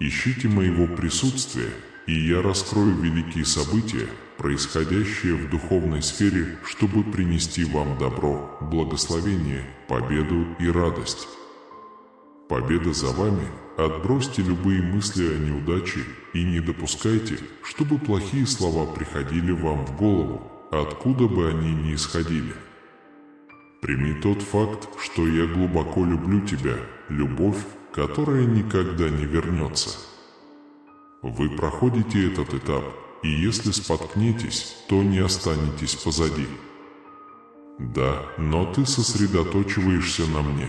Ищите моего присутствия, и я раскрою великие события, происходящие в духовной сфере, чтобы принести вам добро, благословение, победу и радость. Победа за вами, отбросьте любые мысли о неудаче и не допускайте, чтобы плохие слова приходили вам в голову, откуда бы они ни исходили. Прими тот факт, что я глубоко люблю тебя, любовь, которая никогда не вернется. Вы проходите этот этап, и если споткнетесь, то не останетесь позади. Да, но ты сосредоточиваешься на мне.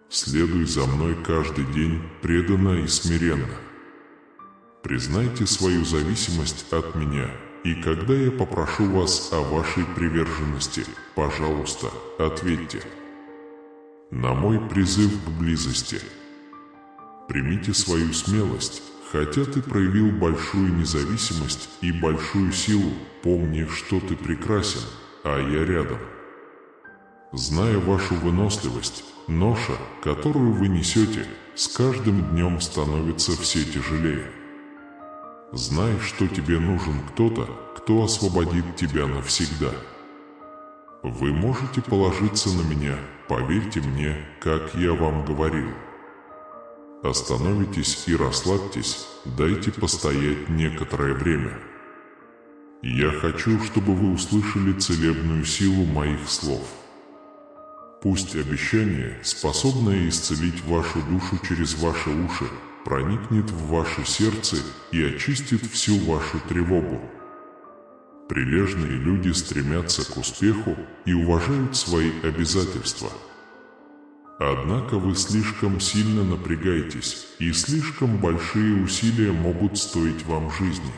Следуй за мной каждый день преданно и смиренно. Признайте свою зависимость от меня, и когда я попрошу вас о вашей приверженности, пожалуйста, ответьте на мой призыв к близости. Примите свою смелость, хотя ты проявил большую независимость и большую силу, помни, что ты прекрасен, а я рядом. Зная вашу выносливость, ноша, которую вы несете, с каждым днем становится все тяжелее. Знай, что тебе нужен кто-то, кто освободит тебя навсегда. Вы можете положиться на меня, поверьте мне, как я вам говорил. Остановитесь и расслабьтесь, дайте постоять некоторое время. Я хочу, чтобы вы услышали целебную силу моих слов. Пусть обещание, способное исцелить вашу душу через ваши уши, проникнет в ваше сердце и очистит всю вашу тревогу. Прилежные люди стремятся к успеху и уважают свои обязательства. Однако вы слишком сильно напрягаетесь, и слишком большие усилия могут стоить вам жизни.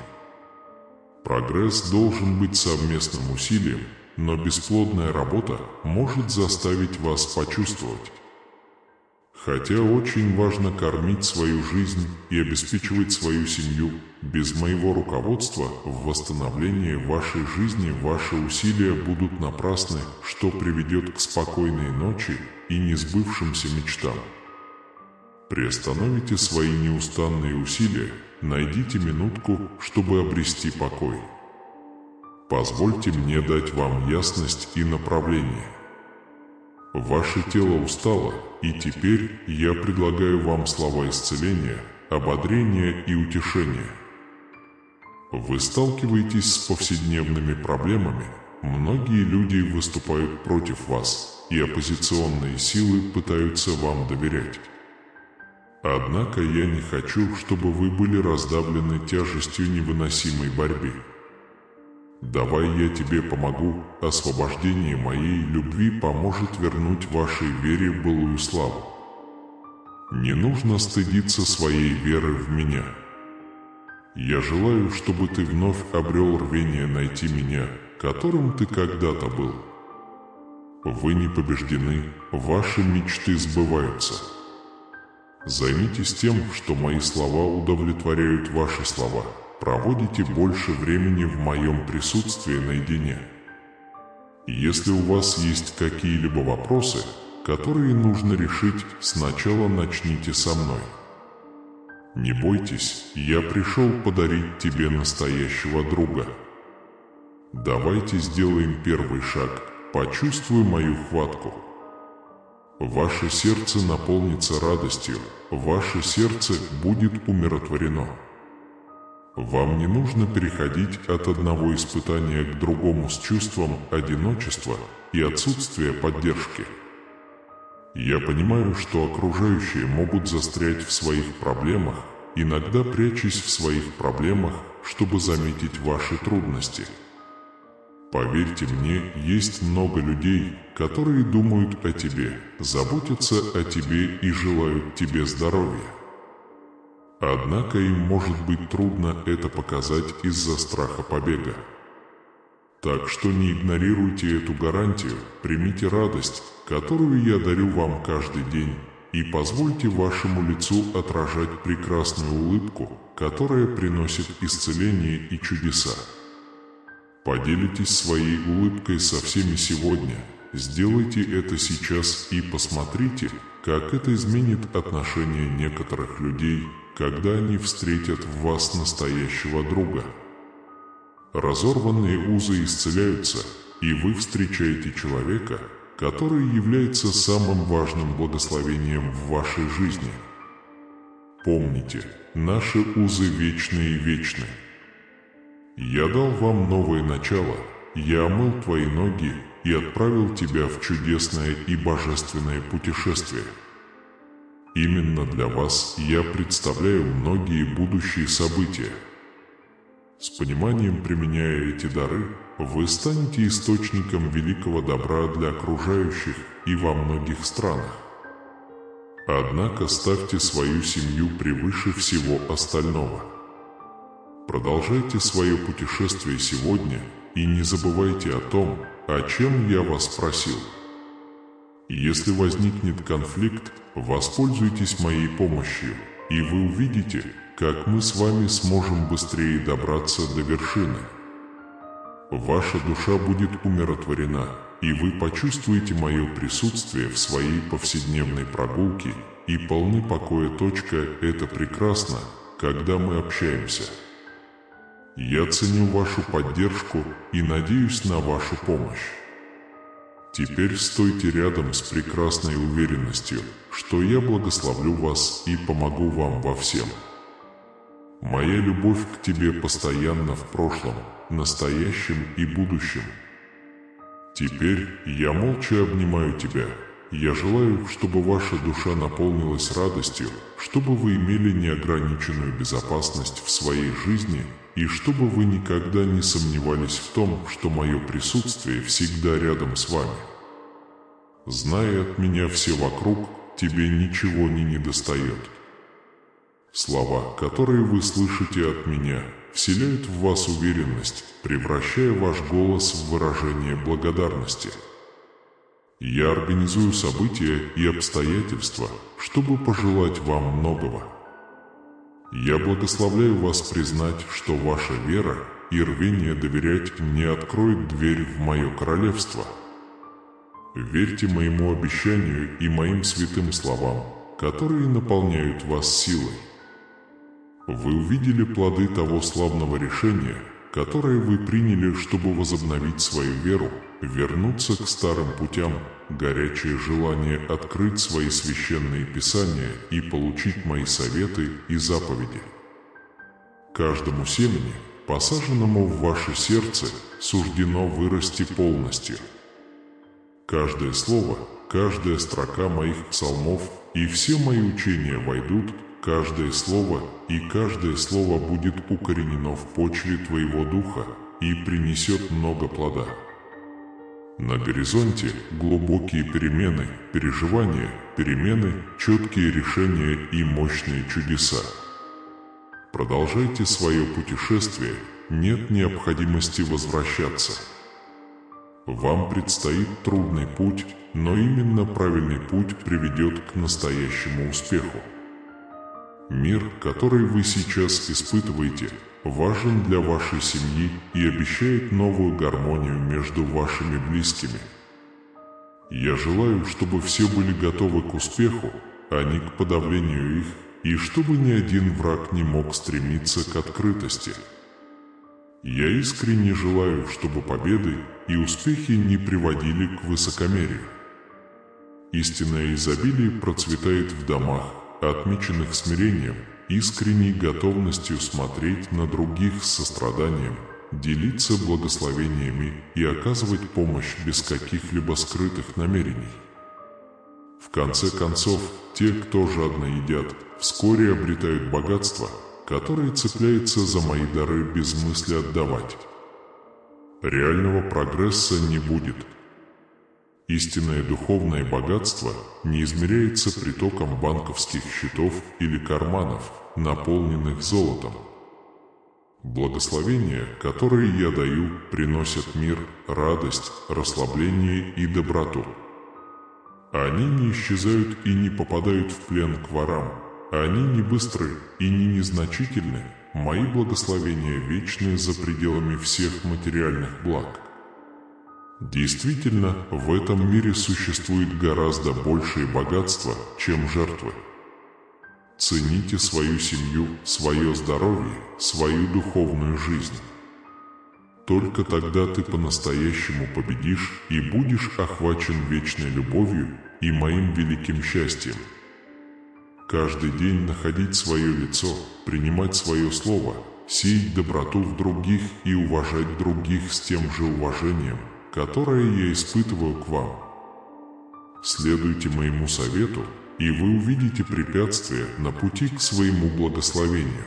Прогресс должен быть совместным усилием, но бесплодная работа может заставить вас почувствовать. Хотя очень важно кормить свою жизнь и обеспечивать свою семью, без моего руководства в восстановлении вашей жизни ваши усилия будут напрасны, что приведет к спокойной ночи и несбывшимся мечтам. Приостановите свои неустанные усилия, найдите минутку, чтобы обрести покой. Позвольте мне дать вам ясность и направление. Ваше тело устало, и теперь я предлагаю вам слова исцеления, ободрения и утешения. Вы сталкиваетесь с повседневными проблемами, многие люди выступают против вас, и оппозиционные силы пытаются вам доверять. Однако я не хочу, чтобы вы были раздавлены тяжестью невыносимой борьбы. Давай я тебе помогу, освобождение моей любви поможет вернуть вашей вере былую славу. Не нужно стыдиться своей веры в меня. Я желаю, чтобы ты вновь обрел рвение найти меня, которым ты когда-то был. Вы не побеждены, ваши мечты сбываются. Займитесь тем, что мои слова удовлетворяют ваши слова. Проводите больше времени в моем присутствии наедине. Если у вас есть какие-либо вопросы, которые нужно решить, сначала начните со мной. Не бойтесь, я пришел подарить тебе настоящего друга. Давайте сделаем первый шаг, почувствуй мою хватку. Ваше сердце наполнится радостью, ваше сердце будет умиротворено. Вам не нужно переходить от одного испытания к другому с чувством одиночества и отсутствия поддержки. Я понимаю, что окружающие могут застрять в своих проблемах, иногда прячась в своих проблемах, чтобы заметить ваши трудности. Поверьте мне, есть много людей, которые думают о тебе, заботятся о тебе и желают тебе здоровья. Однако им может быть трудно это показать из-за страха побега. Так что не игнорируйте эту гарантию, примите радость, которую я дарю вам каждый день, и позвольте вашему лицу отражать прекрасную улыбку, которая приносит исцеление и чудеса. Поделитесь своей улыбкой со всеми сегодня, сделайте это сейчас и посмотрите, как это изменит отношение некоторых людей, когда они встретят в вас настоящего друга. Разорванные узы исцеляются, и вы встречаете человека, который является самым важным благословением в вашей жизни. Помните, наши узы вечны и вечны. Я дал вам новое начало, я омыл твои ноги и отправил тебя в чудесное и божественное путешествие. Именно для вас я представляю многие будущие события. С пониманием применяя эти дары, вы станете источником великого добра для окружающих и во многих странах. Однако ставьте свою семью превыше всего остального. Продолжайте свое путешествие сегодня и не забывайте о том, о чем я вас просил. Если возникнет конфликт, воспользуйтесь моей помощью, и вы увидите, как мы с вами сможем быстрее добраться до вершины. Ваша душа будет умиротворена, и вы почувствуете мое присутствие в своей повседневной прогулке и полны покоя. Это прекрасно, когда мы общаемся. Я ценю вашу поддержку и надеюсь на вашу помощь. Теперь стойте рядом с прекрасной уверенностью, что я благословлю вас и помогу вам во всем. Моя любовь к тебе постоянна в прошлом, настоящем и будущем. Теперь я молча обнимаю тебя. Я желаю, чтобы ваша душа наполнилась радостью, чтобы вы имели неограниченную безопасность в своей жизни и чтобы вы никогда не сомневались в том, что мое присутствие всегда рядом с вами. Зная от меня все вокруг, тебе ничего не недостает. Слова, которые вы слышите от меня, вселяют в вас уверенность, превращая ваш голос в выражение благодарности. Я организую события и обстоятельства, чтобы пожелать вам многого. Я благословляю вас признать, что ваша вера и рвение доверять мне откроют дверь в мое королевство. Верьте моему обещанию и моим святым словам, которые наполняют вас силой. Вы увидели плоды того славного решения, которое вы приняли, чтобы возобновить свою веру, вернуться к старым путям, горячее желание открыть свои священные писания и получить мои советы и заповеди. Каждому семени, посаженному в ваше сердце, суждено вырасти полностью. Каждое слово, каждая строка моих псалмов и все мои учения войдут, каждое слово и каждое слово будет укоренено в почве твоего духа и принесет много плода. На горизонте глубокие перемены, переживания, перемены, четкие решения и мощные чудеса. Продолжайте свое путешествие, нет необходимости возвращаться. Вам предстоит трудный путь, но именно правильный путь приведет к настоящему успеху. Мир, который вы сейчас испытываете, важен для вашей семьи и обещает новую гармонию между вашими близкими. Я желаю, чтобы все были готовы к успеху, а не к подавлению их, и чтобы ни один враг не мог стремиться к открытости. Я искренне желаю, чтобы победы и успехи не приводили к высокомерию. Истинное изобилие процветает в домах, отмеченных смирением, искренней готовностью смотреть на других с состраданием, делиться благословениями и оказывать помощь без каких-либо скрытых намерений. В конце концов, те, кто жадно едят, вскоре обретают богатство, которое цепляется за мои дары без мысли отдавать. Реального прогресса не будет. Истинное духовное богатство не измеряется притоком банковских счетов или карманов, наполненных золотом. Благословения, которые я даю, приносят мир, радость, расслабление и доброту. Они не исчезают и не попадают в плен к ворам. Они не быстры и не незначительны. Мои благословения вечны за пределами всех материальных благ. Действительно, в этом мире существует гораздо большее богатство, чем жертвы. Цените свою семью, свое здоровье, свою духовную жизнь. Только тогда ты по-настоящему победишь и будешь охвачен вечной любовью и моим великим счастьем. Каждый день находить свое лицо, принимать свое слово, сеять доброту в других и уважать других с тем же уважением, которое я испытываю к вам. Следуйте моему совету, и вы увидите препятствия на пути к своему благословению.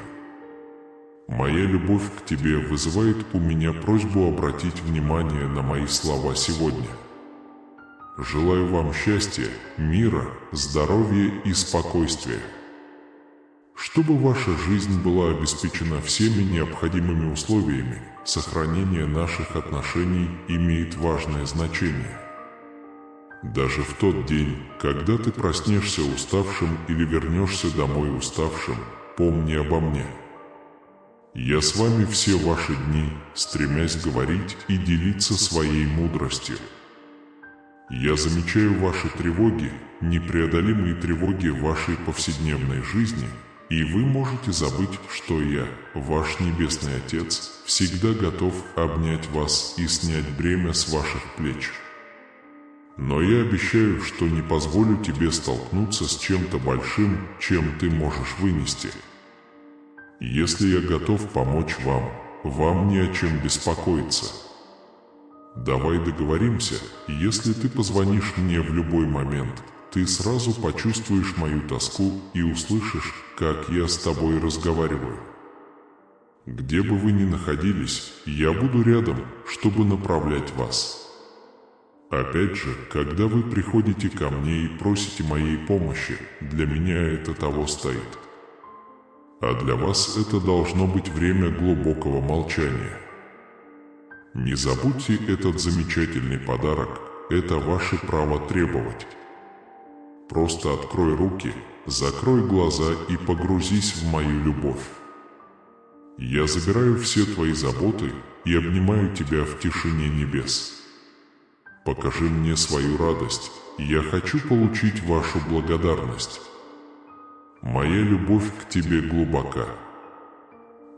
Моя любовь к тебе вызывает у меня просьбу обратить внимание на мои слова сегодня. Желаю вам счастья, мира, здоровья и спокойствия. Чтобы ваша жизнь была обеспечена всеми необходимыми условиями, сохранение наших отношений имеет важное значение. Даже в тот день, когда ты проснешься уставшим или вернешься домой уставшим, помни обо мне. Я с вами все ваши дни, стремясь говорить и делиться своей мудростью. Я замечаю ваши тревоги, непреодолимые тревоги вашей повседневной жизни, и вы можете забыть, что я, ваш Небесный Отец, всегда готов обнять вас и снять бремя с ваших плеч. Но я обещаю, что не позволю тебе столкнуться с чем-то большим, чем ты можешь вынести. Если я готов помочь вам не о чем беспокоиться. Давай договоримся, если ты позвонишь мне в любой момент, ты сразу почувствуешь мою тоску и услышишь, как я с тобой разговариваю. Где бы вы ни находились, я буду рядом, чтобы направлять вас. Опять же, когда вы приходите ко мне и просите моей помощи, для меня это того стоит. А для вас это должно быть время глубокого молчания. Не забудьте этот замечательный подарок, это ваше право требовать. Просто открой руки, закрой глаза и погрузись в мою любовь. Я забираю все твои заботы и обнимаю тебя в тишине небес. Покажи мне свою радость, я хочу получить вашу благодарность. Моя любовь к тебе глубока.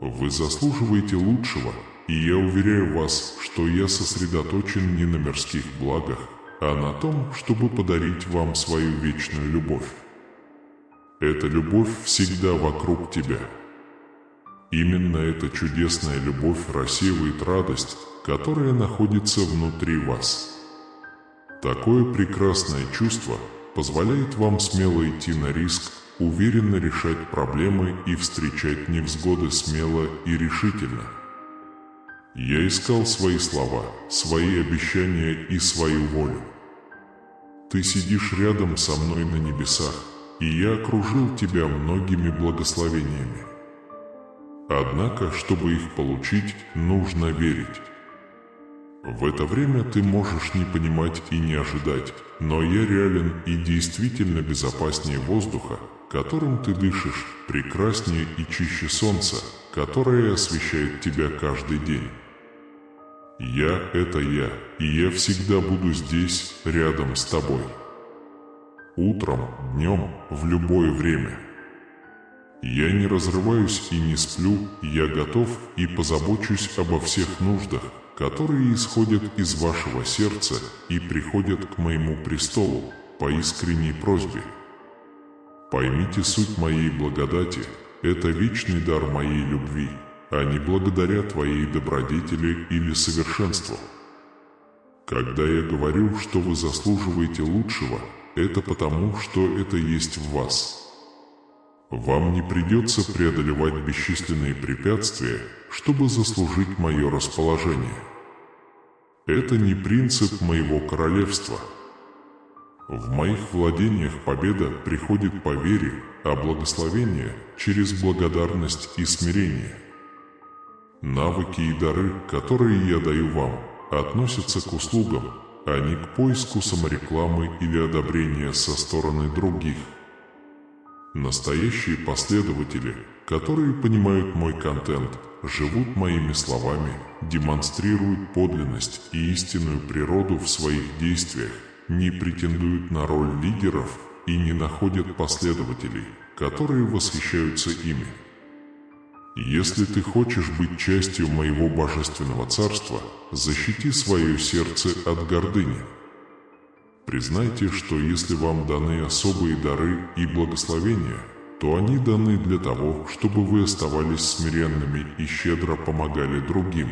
Вы заслуживаете лучшего, и я уверяю вас, что я сосредоточен не на мирских благах, а на том, чтобы подарить вам свою вечную любовь. Эта любовь всегда вокруг тебя. Именно эта чудесная любовь рассеивает радость, которая находится внутри вас. Такое прекрасное чувство позволяет вам смело идти на риск, уверенно решать проблемы и встречать невзгоды смело и решительно. Я искал свои слова, свои обещания и свою волю. Ты сидишь рядом со мной на небесах, и я окружил тебя многими благословениями. Однако, чтобы их получить, нужно верить. В это время ты можешь не понимать и не ожидать, но я реален и действительно безопаснее воздуха, которым ты дышишь, прекраснее и чище солнца, которое освещает тебя каждый день. Я — это я, и я всегда буду здесь, рядом с тобой. Утром, днем, в любое время. Я не разрываюсь и не сплю, я готов и позабочусь обо всех нуждах, которые исходят из вашего сердца и приходят к моему престолу, по искренней просьбе. Поймите суть моей благодати – это вечный дар моей любви, а не благодаря твоей добродетели или совершенству. Когда я говорю, что вы заслуживаете лучшего, это потому, что это есть в вас. Вам не придется преодолевать бесчисленные препятствия, чтобы заслужить мое расположение. Это не принцип моего королевства. В моих владениях победа приходит по вере, а благословение – через благодарность и смирение. Навыки и дары, которые я даю вам, относятся к услугам, а не к поиску саморекламы или одобрения со стороны других. Настоящие последователи, которые понимают мой контент, живут моими словами, демонстрируют подлинность и истинную природу в своих действиях, не претендуют на роль лидеров и не находят последователей, которые восхищаются ими. Если ты хочешь быть частью моего божественного царства, защити свое сердце от гордыни. Признайте, что если вам даны особые дары и благословения, то они даны для того, чтобы вы оставались смиренными и щедро помогали другим.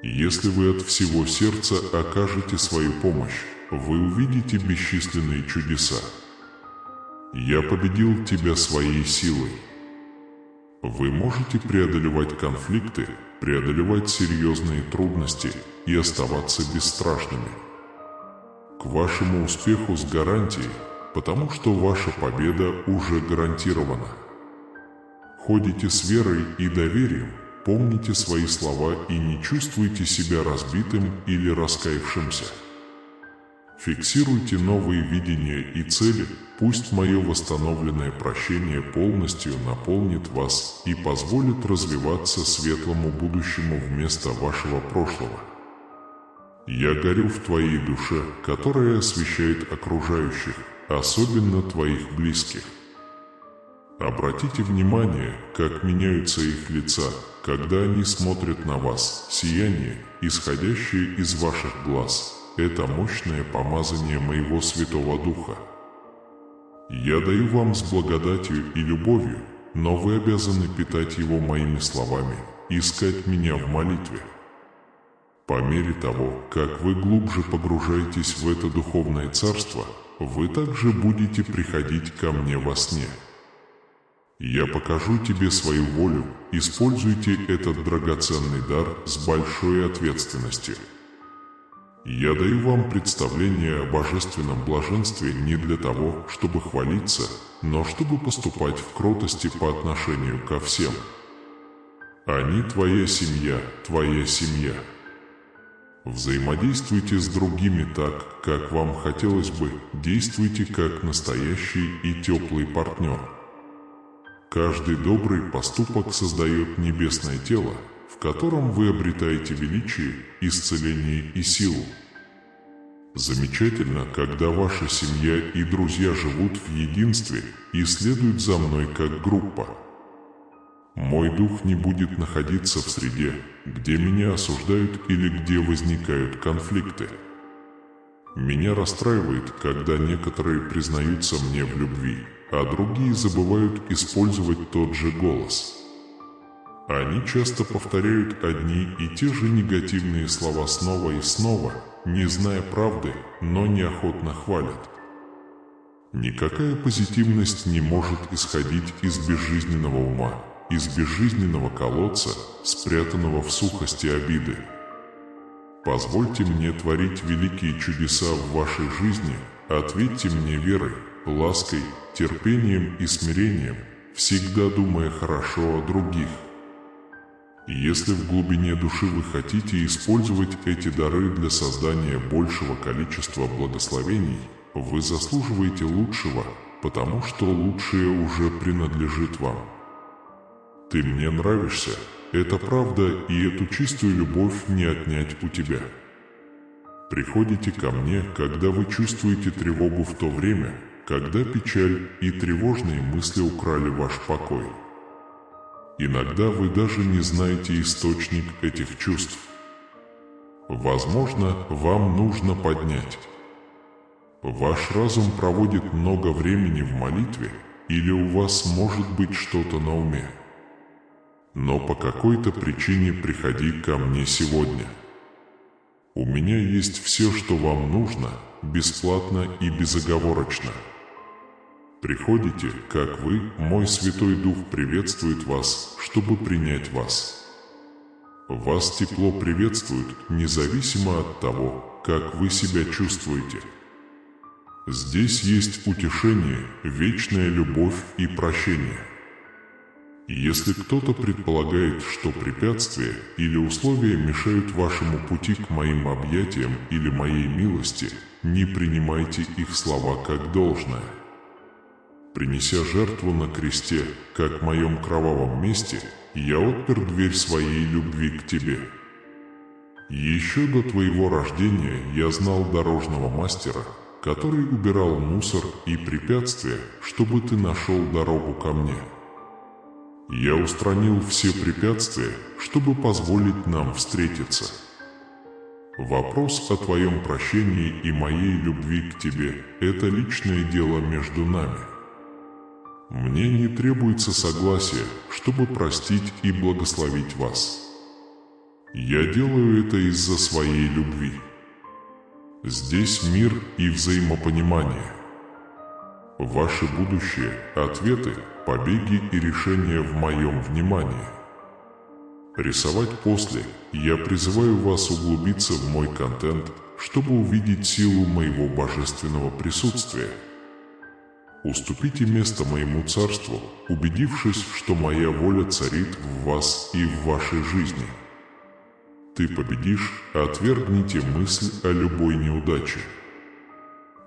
Если вы от всего сердца окажете свою помощь, вы увидите бесчисленные чудеса. Я победил тебя своей силой. Вы можете преодолевать конфликты, преодолевать серьезные трудности и оставаться бесстрашными. К вашему успеху с гарантией, потому что ваша победа уже гарантирована. Ходите с верой и доверием, помните свои слова и не чувствуйте себя разбитым или раскаявшимся. Фиксируйте новые видения и цели, пусть мое восстановленное прощение полностью наполнит вас и позволит развиваться светлому будущему вместо вашего прошлого. Я горю в твоей душе, которая освещает окружающих, особенно твоих близких. Обратите внимание, как меняются их лица, когда они смотрят на вас, сияние, исходящее из ваших глаз. Это мощное помазание моего Святого Духа. Я даю вам с благодатью и любовью, но вы обязаны питать его моими словами, искать меня в молитве. По мере того, как вы глубже погружаетесь в это духовное царство, вы также будете приходить ко мне во сне. Я покажу тебе свою волю, используйте этот драгоценный дар с большой ответственностью. Я даю вам представление о божественном блаженстве не для того, чтобы хвалиться, но чтобы поступать в кротости по отношению ко всем. Они твоя семья, твоя семья. Взаимодействуйте с другими так, как вам хотелось бы, действуйте как настоящий и теплый партнер. Каждый добрый поступок создает небесное тело, в котором вы обретаете величие, исцеление и силу. Замечательно, когда ваша семья и друзья живут в единстве и следуют за мной как группа. Мой дух не будет находиться в среде, где меня осуждают или где возникают конфликты. Меня расстраивает, когда некоторые признаются мне в любви, а другие забывают использовать тот же голос. Они часто повторяют одни и те же негативные слова снова и снова, не зная правды, но неохотно хвалят. Никакая позитивность не может исходить из безжизненного ума, из безжизненного колодца, спрятанного в сухости обиды. Позвольте мне творить великие чудеса в вашей жизни, ответьте мне верой, лаской, терпением и смирением, всегда думая хорошо о других. Если в глубине души вы хотите использовать эти дары для создания большего количества благословений, вы заслуживаете лучшего, потому что лучшее уже принадлежит вам. Ты мне нравишься, это правда, и эту чистую любовь не отнять у тебя. Приходите ко мне, когда вы чувствуете тревогу в то время, когда печаль и тревожные мысли украли ваш покой. Иногда вы даже не знаете источник этих чувств. Возможно, вам нужно поднять. Ваш разум проводит много времени в молитве, или у вас может быть что-то на уме? Но по какой-то причине приходи ко мне сегодня. У меня есть все, что вам нужно, бесплатно и безоговорочно. Приходите, как вы, мой Святой Дух приветствует вас, чтобы принять вас. Вас тепло приветствуют, независимо от того, как вы себя чувствуете. Здесь есть утешение, вечная любовь и прощение. Если кто-то предполагает, что препятствия или условия мешают вашему пути к моим объятиям или моей милости, не принимайте их слова как должное. Принеся жертву на кресте, как в моем кровавом месте, я отпер дверь своей любви к тебе. Еще до твоего рождения я знал дорожного мастера, который убирал мусор и препятствия, чтобы ты нашел дорогу ко мне. Я устранил все препятствия, чтобы позволить нам встретиться. Вопрос о твоем прощении и моей любви к тебе – это личное дело между нами. Мне не требуется согласия, чтобы простить и благословить вас. Я делаю это из-за своей любви. Здесь мир и взаимопонимание. Ваше будущее, ответы, побеги и решения в моем внимании. Рисовать после, я призываю вас углубиться в мой контент, чтобы увидеть силу моего божественного присутствия. Уступите место моему царству, убедившись, что моя воля царит в вас и в вашей жизни. Ты победишь, отвергните мысль о любой неудаче.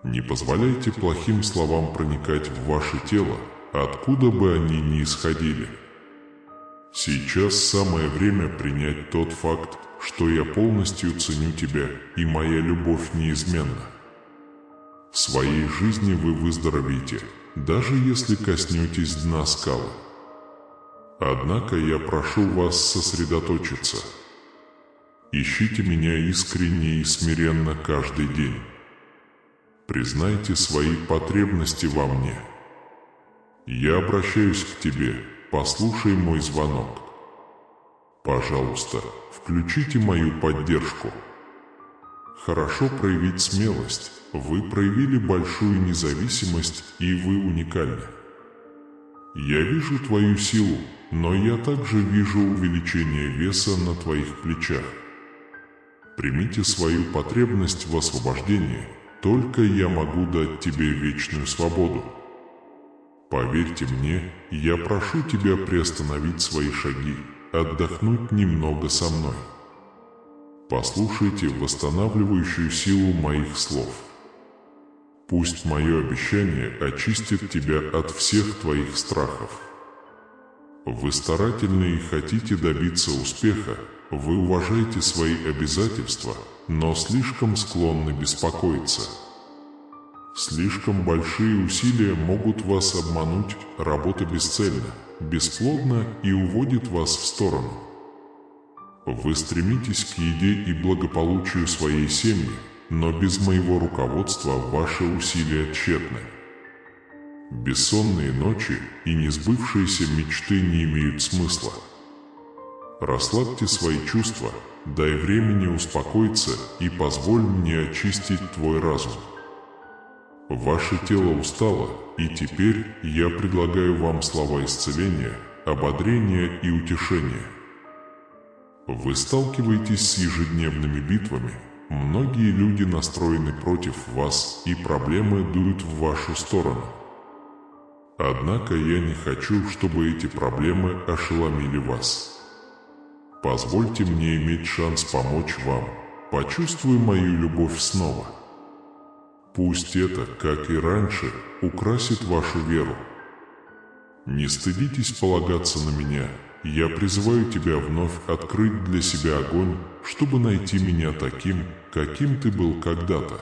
Не позволяйте плохим словам проникать в ваше тело, откуда бы они ни исходили. Сейчас самое время принять тот факт, что я полностью ценю тебя, и моя любовь неизменна. В своей жизни вы выздоровеете, даже если коснетесь дна скалы. Однако я прошу вас сосредоточиться. Ищите меня искренне и смиренно каждый день. Признайте свои потребности во мне. Я обращаюсь к тебе, послушай мой звонок. Пожалуйста, включите мою поддержку. Хорошо проявить смелость. Вы проявили большую независимость, и вы уникальны. Я вижу твою силу, но я также вижу увеличение веса на твоих плечах. Примите свою потребность в освобождении, только я могу дать тебе вечную свободу. Поверьте мне, я прошу тебя приостановить свои шаги, отдохнуть немного со мной. Послушайте восстанавливающую силу моих слов. Пусть мое обещание очистит тебя от всех твоих страхов. Вы старательны и хотите добиться успеха, вы уважаете свои обязательства, но слишком склонны беспокоиться. Слишком большие усилия могут вас обмануть, работа бесцельна, бесплодна и уводит вас в сторону. Вы стремитесь к еде и благополучию своей семьи, но без моего руководства ваши усилия тщетны. Бессонные ночи и несбывшиеся мечты не имеют смысла. Расслабьте свои чувства, дай времени успокоиться и позволь мне очистить твой разум. Ваше тело устало, и теперь я предлагаю вам слова исцеления, ободрения и утешения. Вы сталкиваетесь с ежедневными битвами, многие люди настроены против вас, и проблемы дуют в вашу сторону. Однако я не хочу, чтобы эти проблемы ошеломили вас. Позвольте мне иметь шанс помочь вам. Почувствуй мою любовь снова. Пусть это, как и раньше, украсит вашу веру. Не стыдитесь полагаться на меня. Я призываю тебя вновь открыть для себя огонь, чтобы найти меня таким, каким ты был когда-то.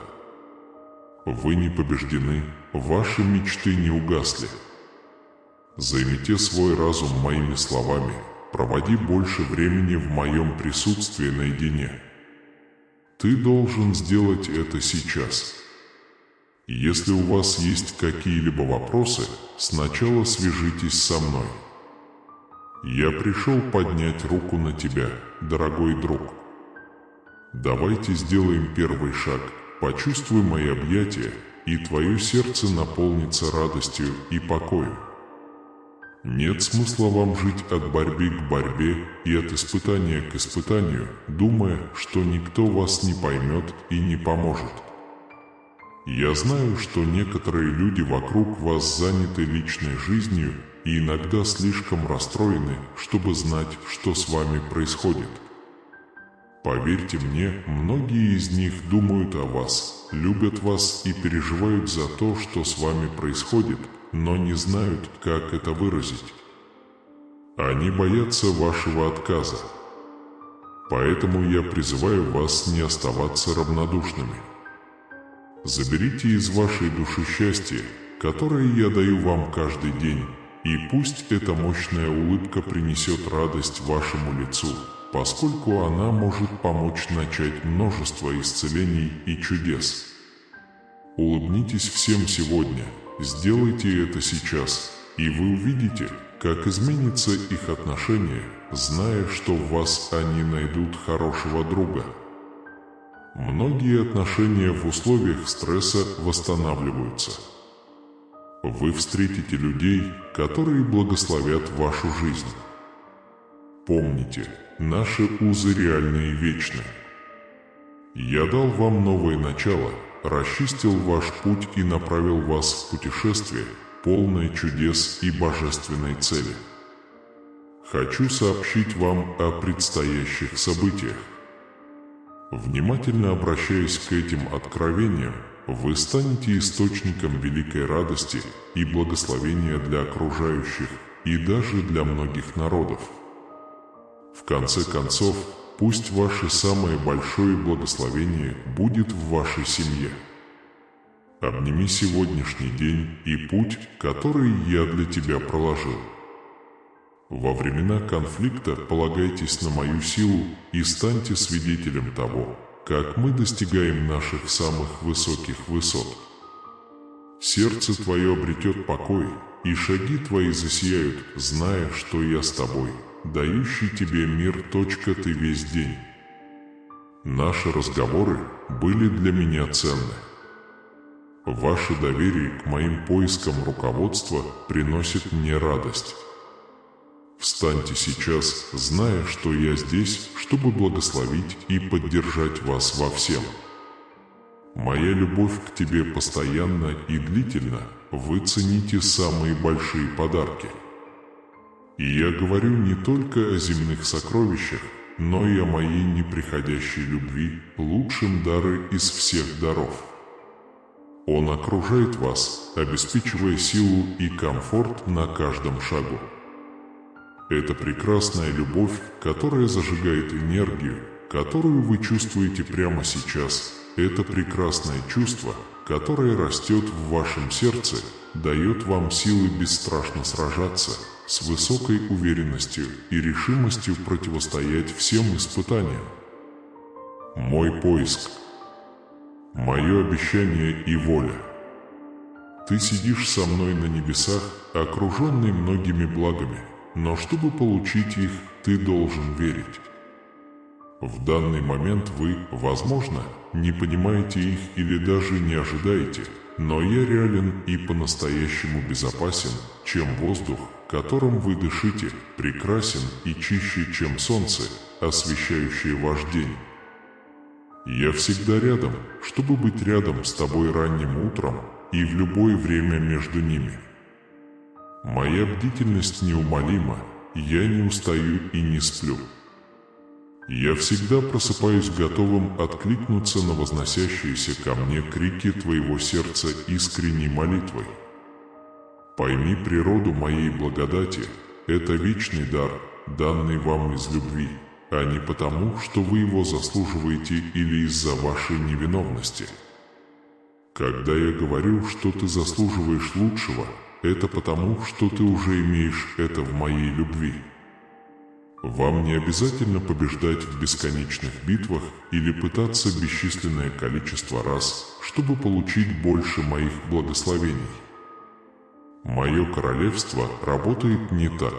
Вы не побеждены, ваши мечты не угасли. Займите свой разум моими словами, проводи больше времени в моем присутствии наедине. Ты должен сделать это сейчас. Если у вас есть какие-либо вопросы, сначала свяжитесь со мной. Я пришел поднять руку на тебя, дорогой друг. Давайте сделаем первый шаг, почувствуй мои объятия, и твое сердце наполнится радостью и покоем. Нет смысла вам жить от борьбы к борьбе и от испытания к испытанию, думая, что никто вас не поймет и не поможет. Я знаю, что некоторые люди вокруг вас заняты личной жизнью и иногда слишком расстроены, чтобы знать, что с вами происходит. Поверьте мне, многие из них думают о вас, любят вас и переживают за то, что с вами происходит, но не знают, как это выразить. Они боятся вашего отказа. Поэтому я призываю вас не оставаться равнодушными. Заберите из вашей души счастье, которое я даю вам каждый день, и пусть эта мощная улыбка принесет радость вашему лицу, поскольку она может помочь начать множество исцелений и чудес. Улыбнитесь всем сегодня, сделайте это сейчас, и вы увидите, как изменится их отношение, зная, что в вас они найдут хорошего друга. Многие отношения в условиях стресса восстанавливаются. Вы встретите людей, которые благословят вашу жизнь. Помните, наши узы реальны и вечны. Я дал вам новое начало, расчистил ваш путь и направил вас в путешествие, полное чудес и божественной цели. Хочу сообщить вам о предстоящих событиях. Внимательно обращаясь к этим откровениям, вы станете источником великой радости и благословения для окружающих и даже для многих народов. В конце концов, пусть ваше самое большое благословение будет в вашей семье. Обними сегодняшний день и путь, который я для тебя проложил. Во времена конфликта полагайтесь на мою силу и станьте свидетелем того, как мы достигаем наших самых высоких высот. Сердце твое обретет покой, и шаги твои засияют, зная, что я с тобой, дающий тебе мир. Ты весь день. Наши разговоры были для меня ценны. Ваше доверие к моим поискам руководства приносит мне радость. Встаньте сейчас, зная, что я здесь, чтобы благословить и поддержать вас во всем. Моя любовь к тебе постоянна и длительна, вы цените самые большие подарки. И я говорю не только о земных сокровищах, но и о моей неприходящей любви, лучшем даре из всех даров. Он окружает вас, обеспечивая силу и комфорт на каждом шагу. Это прекрасная любовь, которая зажигает энергию, которую вы чувствуете прямо сейчас. Это прекрасное чувство, которое растет в вашем сердце, дает вам силы бесстрашно сражаться, с высокой уверенностью и решимостью противостоять всем испытаниям. Мой поиск. Мое обещание и воля. Ты сидишь со мной на небесах, окруженный многими благами. Но чтобы получить их, ты должен верить. В данный момент вы, возможно, не понимаете их или даже не ожидаете, но я реален и по-настоящему безопасен, чем воздух, которым вы дышите, прекрасен и чище, чем солнце, освещающее ваш день. Я всегда рядом, чтобы быть рядом с тобой ранним утром и в любое время между ними. Моя бдительность неумолима, я не устаю и не сплю. Я всегда просыпаюсь готовым откликнуться на возносящиеся ко мне крики твоего сердца искренней молитвой. Пойми природу моей благодати, это вечный дар, данный вам из любви, а не потому, что вы его заслуживаете или из-за вашей невиновности. Когда я говорю, что ты заслуживаешь лучшего, это потому, что ты уже имеешь это в моей любви. Вам не обязательно побеждать в бесконечных битвах или пытаться бесчисленное количество раз, чтобы получить больше моих благословений. Мое королевство работает не так.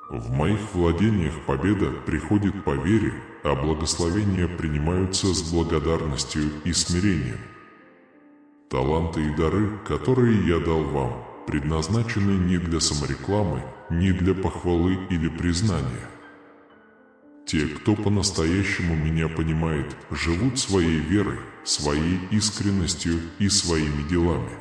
В моих владениях победа приходит по вере, а благословения принимаются с благодарностью и смирением. Таланты и дары, которые я дал вам, предназначены не для саморекламы, не для похвалы или признания. Те, кто по-настоящему меня понимает, живут своей верой, своей искренностью и своими делами.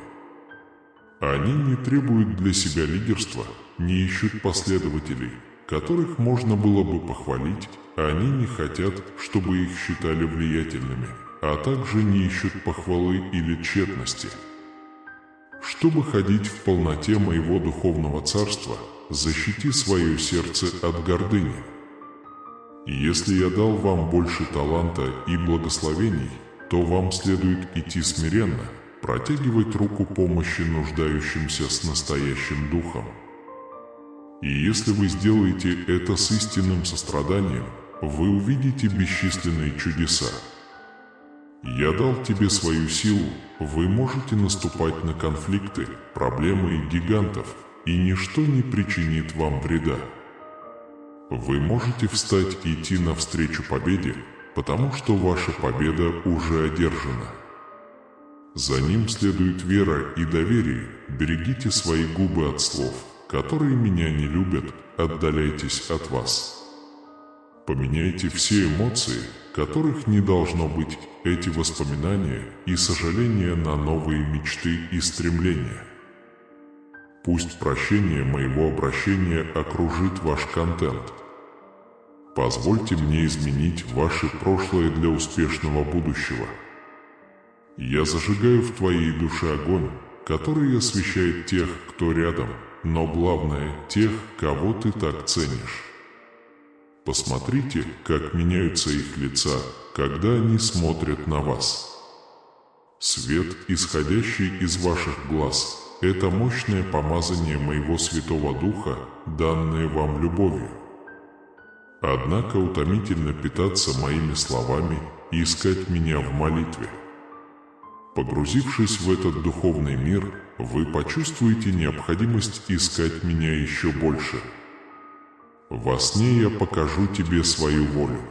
Они не требуют для себя лидерства, не ищут последователей, которых можно было бы похвалить, они не хотят, чтобы их считали влиятельными, а также не ищут похвалы или тщетности. Чтобы ходить в полноте моего духовного царства, защити свое сердце от гордыни. Если я дал вам больше таланта и благословений, то вам следует идти смиренно, протягивать руку помощи нуждающимся с настоящим духом. И если вы сделаете это с истинным состраданием, вы увидите бесчисленные чудеса. Я дал тебе свою силу, вы можете наступать на конфликты, проблемы и гигантов, и ничто не причинит вам вреда. Вы можете встать и идти навстречу победе, потому что ваша победа уже одержана. За ним следует вера и доверие, берегите свои губы от слов, которые меня не любят, отдаляйтесь от вас. Поменяйте все эмоции, которых не должно быть, эти воспоминания и сожаления на новые мечты и стремления. Пусть прощение моего обращения окружит ваш контент. Позвольте мне изменить ваше прошлое для успешного будущего. Я зажигаю в твоей душе огонь, который освещает тех, кто рядом, но главное, тех, кого ты так ценишь. Посмотрите, как меняются их лица, когда они смотрят на вас. Свет, исходящий из ваших глаз, — это мощное помазание моего Святого Духа, данное вам любовью. Однако утомительно питаться моими словами и искать меня в молитве. Погрузившись в этот духовный мир, вы почувствуете необходимость искать меня еще больше. Во сне я покажу тебе свою волю.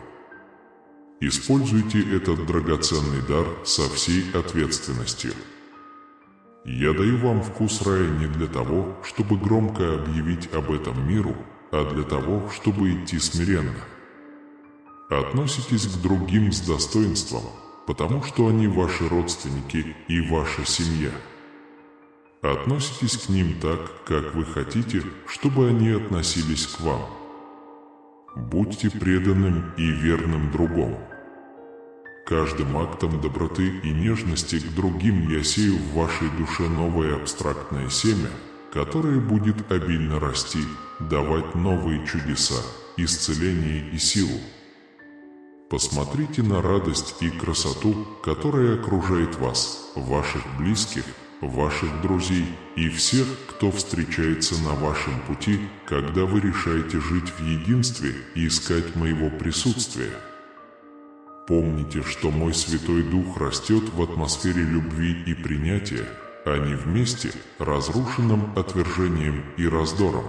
Используйте этот драгоценный дар со всей ответственностью. Я даю вам вкус рая не для того, чтобы громко объявить об этом миру, а для того, чтобы идти смиренно. Относитесь к другим с достоинством, потому что они ваши родственники и ваша семья. Относитесь к ним так, как вы хотите, чтобы они относились к вам. Будьте преданным и верным другом. Каждым актом доброты и нежности к другим я сею в вашей душе новое абстрактное семя, которое будет обильно расти, давать новые чудеса, исцеление и силу. Посмотрите на радость и красоту, которая окружает вас, ваших близких, ваших друзей и всех, кто встречается на вашем пути, когда вы решаете жить в единстве и искать моего присутствия. Помните, что мой Святой Дух растет в атмосфере любви и принятия, а не вместе, разрушенном отвержением и раздором.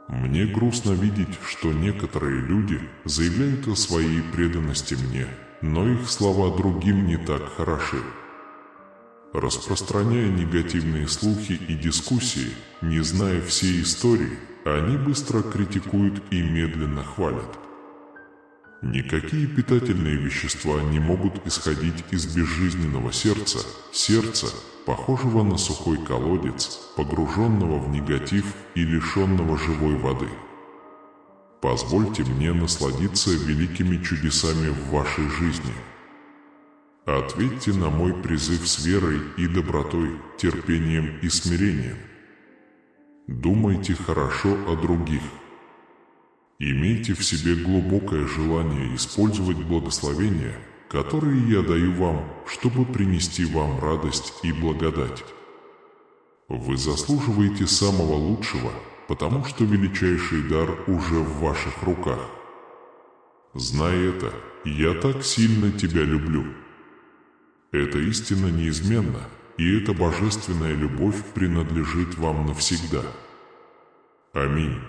Мне грустно видеть, что некоторые люди заявляют о своей преданности мне, но их слова другим не так хороши. Распространяя негативные слухи и дискуссии, не зная всей истории, они быстро критикуют и медленно хвалят. Никакие питательные вещества не могут исходить из безжизненного сердца, похожего на сухой колодец, погруженного в негатив и лишенного живой воды. Позвольте мне насладиться великими чудесами в вашей жизни. Ответьте на мой призыв с верой и добротой, терпением и смирением. Думайте хорошо о других. Имейте в себе глубокое желание использовать благословения, которые я даю вам, чтобы принести вам радость и благодать. Вы заслуживаете самого лучшего, потому что величайший дар уже в ваших руках. Знай это, я так сильно тебя люблю. Эта истина неизменна, и эта божественная любовь принадлежит вам навсегда. Аминь.